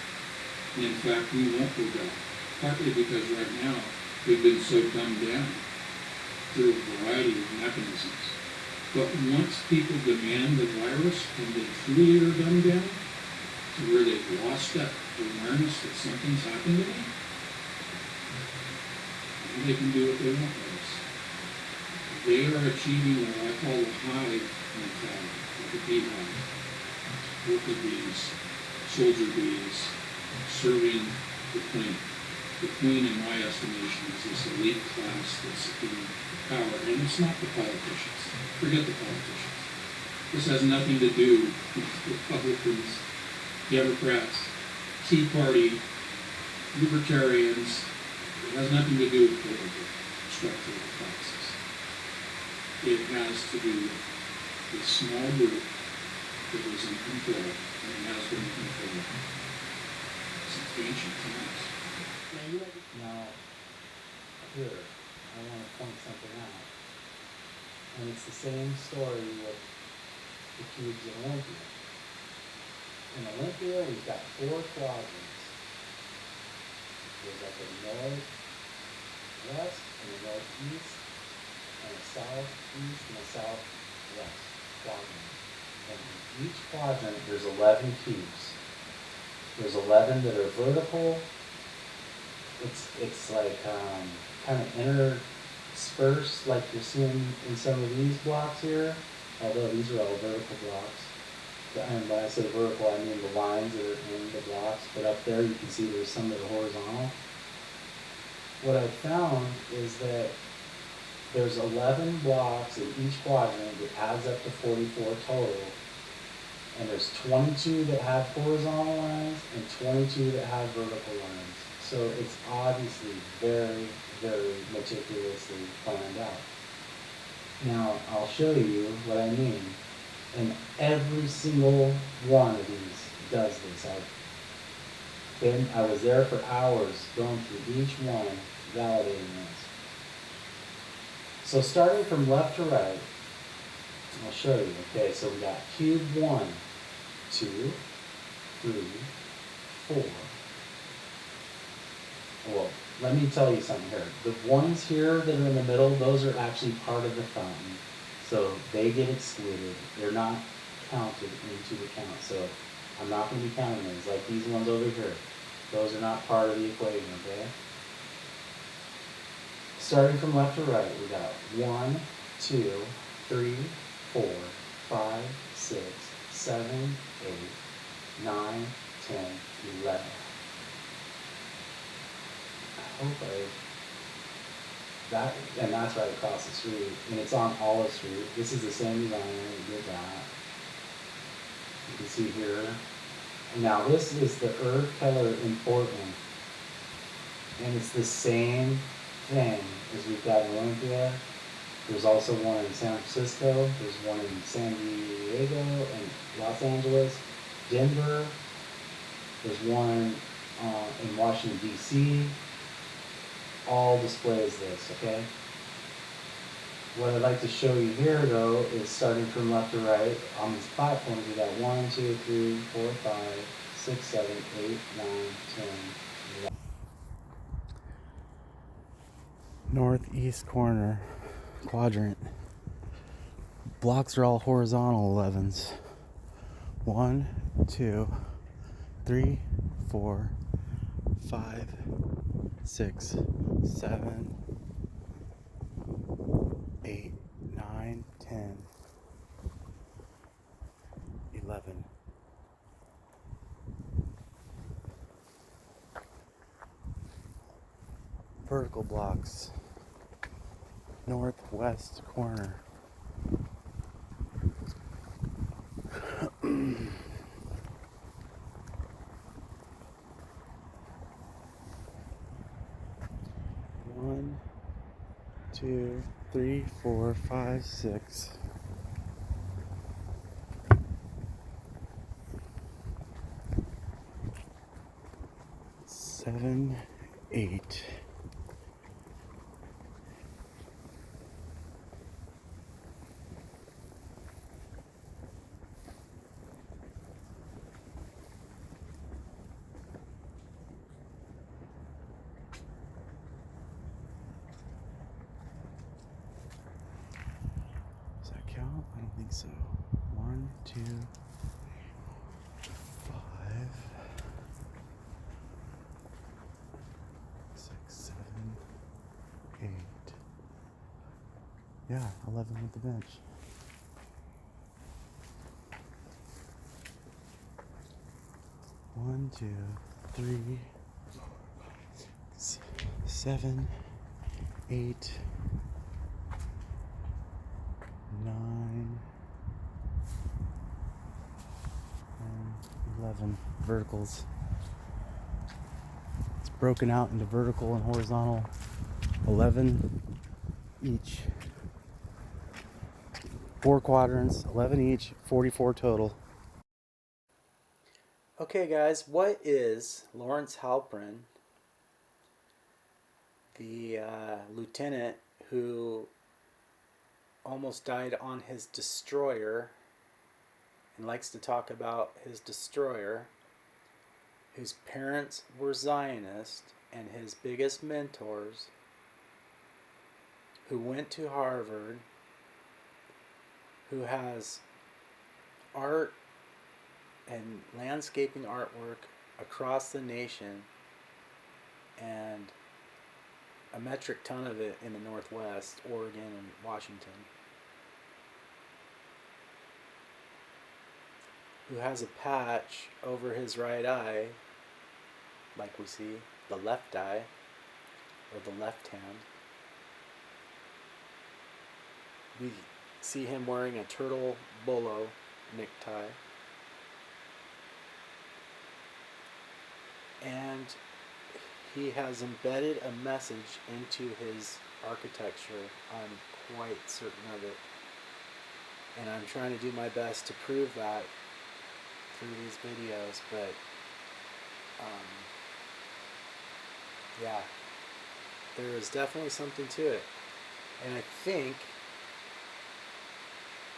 And in fact, we won't rebel. Partly because right now, we've been so dumbed down through a variety of mechanisms. But once people demand the virus and they truly are dumbed down to where they've lost that awareness that something's happened to me, and they can do what they want with us. They are achieving what I call the hive mentality, like a beehive. Worker bees, soldier bees, serving the queen. The queen, in my estimation, is this elite class that's in power, and it's not the politicians. Forget the politicians. This has nothing to do with Republicans, Democrats, Tea Party, Libertarians. It has nothing to do with political structure of classes. It has to do with this small group that is in control and has been in control since ancient times. Now, here, I want to point something out. And it's the same story with the cubes in Olympia. In Olympia, we've got 4 quadrants. There's like a northwest and a northeast and a southeast and a southwest quadrant. And in each quadrant, there's 11 cubes. There's 11 that are vertical. It's like kind of interspersed, like you're seeing in some of these blocks here. Although these are all vertical blocks. And when I say vertical, I mean the lines that are in the blocks. But up there, you can see there's some that are horizontal. What I found is that there's 11 blocks in each quadrant that adds up to 44 total. And there's 22 that have horizontal lines and 22 that have vertical lines. So it's obviously very, very meticulously planned out. Now, I'll show you what I mean. And every single one of these does this. I was there for hours going through each one, validating this. So starting from left to right, I'll show you. Okay, so we got cube 1, 2, 3, 4. Well, let me tell you something here. The ones here that are in the middle, those are actually part of the fountain. So they get excluded. They're not counted into the count. So I'm not going to be counting those. Like these ones over here. Those are not part of the equation, okay? Starting from left to right, we got 1, 2, 3, 4, 5, 6, 7, 8, 9, 10, 11. I hope and that's right across the street, and it's on Olive Street. This is the same designer who did that. You can see here. Now this is the Irv Keller in Portland, and it's the same thing as we've got in Olympia. There's also one in San Francisco. There's one in San Diego and Los Angeles, Denver. There's one in Washington, D.C. All displays this, okay? What I'd like to show you here, though, is starting from left to right. On these platforms, we got 1, 2, 3, 4, 5, 6, 7, 8, 9, 10, 11. Northeast corner, quadrant. Blocks are all horizontal 11s. 1, 2, 3, 4, 5, 6, 7, 8, 9, 10, 11. Vertical blocks. Northwest corner. One, 2, 3, 4, 5, 6. 7, 8. Does that count? I don't think so. 1, 2, 5, 6, 7, 8. Yeah, 11 with the bench. One, 2, 3, 4, 5, 6, 7, 8, 9, 11 verticals. It's broken out into vertical and horizontal 11 each. 4 quadrants, 11 each, 44 total. Okay guys, what is Lawrence Halprin, the lieutenant who almost died on his destroyer and likes to talk about his destroyer, whose parents were Zionists and his biggest mentors, who went to Harvard, who has art and landscaping artwork across the nation and a metric ton of it in the Northwest, Oregon and Washington, who has a patch over his right eye, like we see, the left eye, or the left hand. We see him wearing a turtle bolo necktie. And he has embedded a message into his architecture. I'm quite certain of it. And I'm trying to do my best to prove that through these videos, but yeah, there is definitely something to it. And I think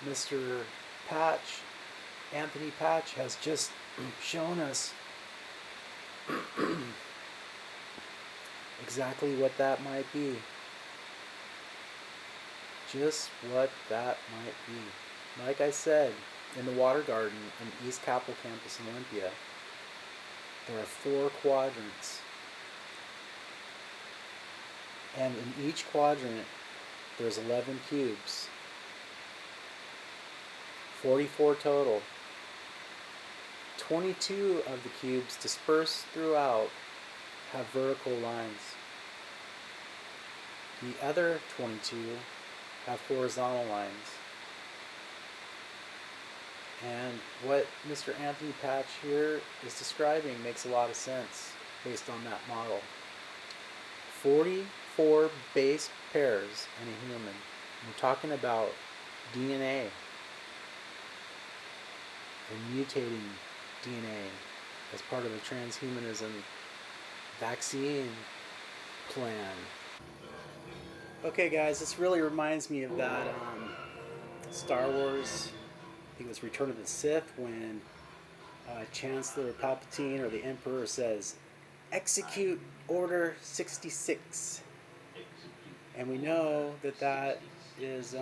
Mr. Patch, Anthony Patch, has just shown us exactly what that might be. Just what that might be. Like I said, in the Water Garden in East Capitol Campus in Olympia, there are 4 quadrants. And in each quadrant, there's 11 cubes. 44 total. 22 of the cubes dispersed throughout have vertical lines. The other 22 have horizontal lines. And what Mr. Anthony Patch here is describing makes a lot of sense based on that model. 44 base pairs in a human. We're talking about DNA and mutating DNA as part of the transhumanism vaccine plan. Okay guys, this really reminds me of that Star Wars, I think it was Return of the Sith, when Chancellor Palpatine or the Emperor says, "Execute Order 66." And we know that that is,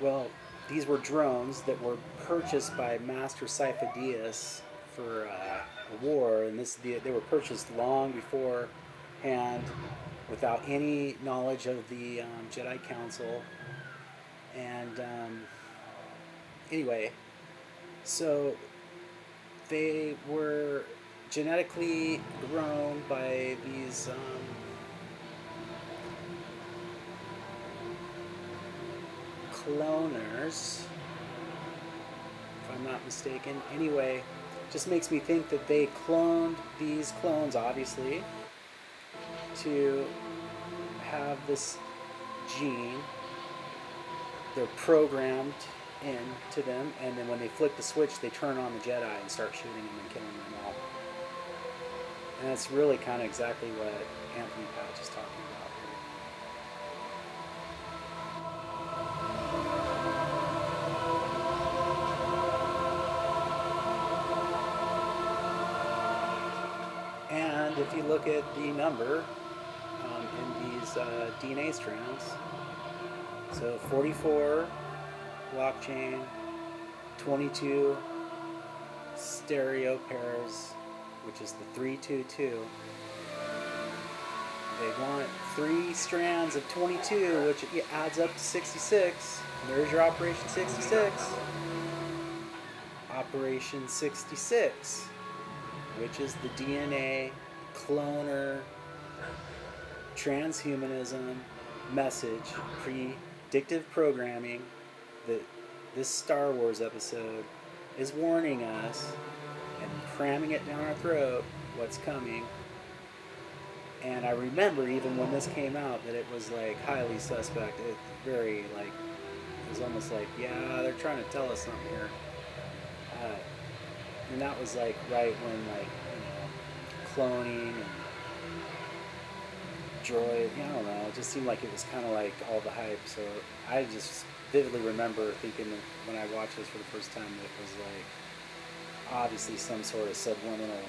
well, these were drones that were purchased by Master Sifo-Dyas for a war, and they were purchased long beforehand without any knowledge of the Jedi Council. And anyway, so they were genetically grown by these cloners, if I'm not mistaken. Anyway, just makes me think that they cloned these clones, obviously, to have this gene. They're programmed into them, and then when they flick the switch, they turn on the Jedi and start shooting them and killing them all. And that's really kind of exactly what Anthony Patch is talking about here. And if you look at the number in these DNA strands, so 44 blockchain, 22 stereo pairs, which is the 322. They want 3 strands of 22, which adds up to 66. There's your Operation 66. Operation 66, which is the DNA cloner transhumanism message, predictive programming that this Star Wars episode is warning us and cramming it down our throat what's coming. And I remember even when this came out that it was like highly suspect. It was almost like, yeah, they're trying to tell us something here. And that was like right when, like, cloning and droid, I don't know, it just seemed like it was kind of like all the hype. So I just vividly remember thinking that when I watched this for the first time that it was like obviously some sort of subliminal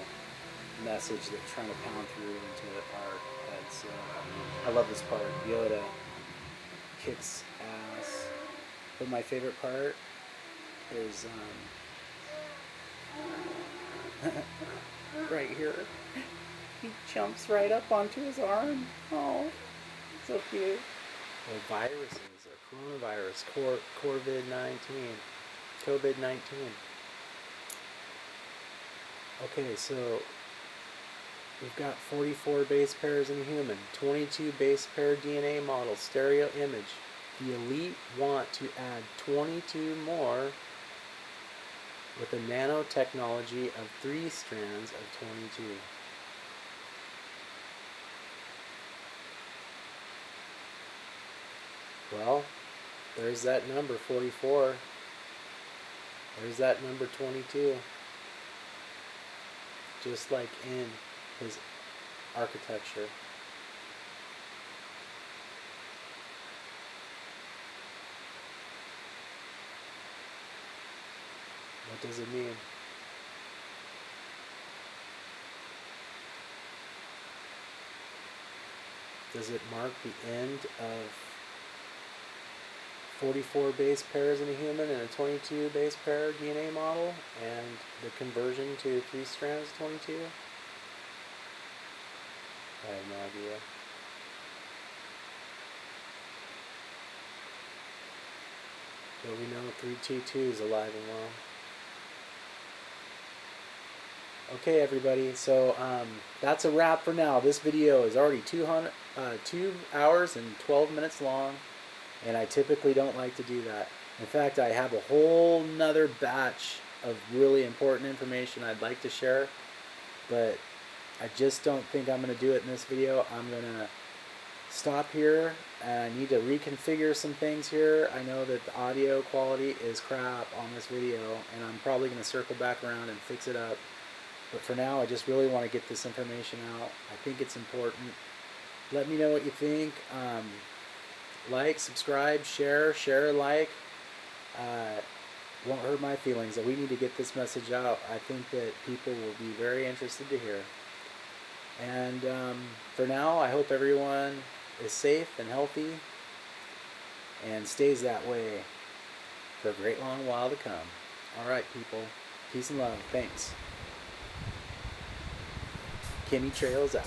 message that's trying to pound through into our heads. So I love this part. Yoda kicks ass. But my favorite part is right here. He jumps right up onto his arm. Oh, so cute. Well, viruses, or coronavirus, COVID-19. Okay, so we've got 44 base pairs in human, 22 base pair DNA models, stereo image. The elite want to add 22 more with a nanotechnology of 3 strands of 22. Well, there's that number 44. There's that number 22. Just like in his architecture. What does it mean? Does it mark the end of 44 base pairs in a human and a 22 base pair DNA model and the conversion to 3 strands 22? I have no idea. But we know 322 is alive and well. Okay, everybody, so that's a wrap for now. This video is already 2 hours and 12 minutes long, and I typically don't like to do that. In fact, I have a whole nother batch of really important information I'd like to share, but I just don't think I'm going to do it in this video. I'm going to stop here, and I need to reconfigure some things here. I know that the audio quality is crap on this video, and I'm probably going to circle back around and fix it up. But for now, I just really want to get this information out. I think it's important. Let me know what you think. Like, subscribe, share, like. Won't hurt my feelings. That we need to get this message out. I think that people will be very interested to hear. And for now, I hope everyone is safe and healthy and stays that way for a great long while to come. All right, people. Peace and love. Thanks. Chemitrails out.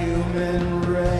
Human race.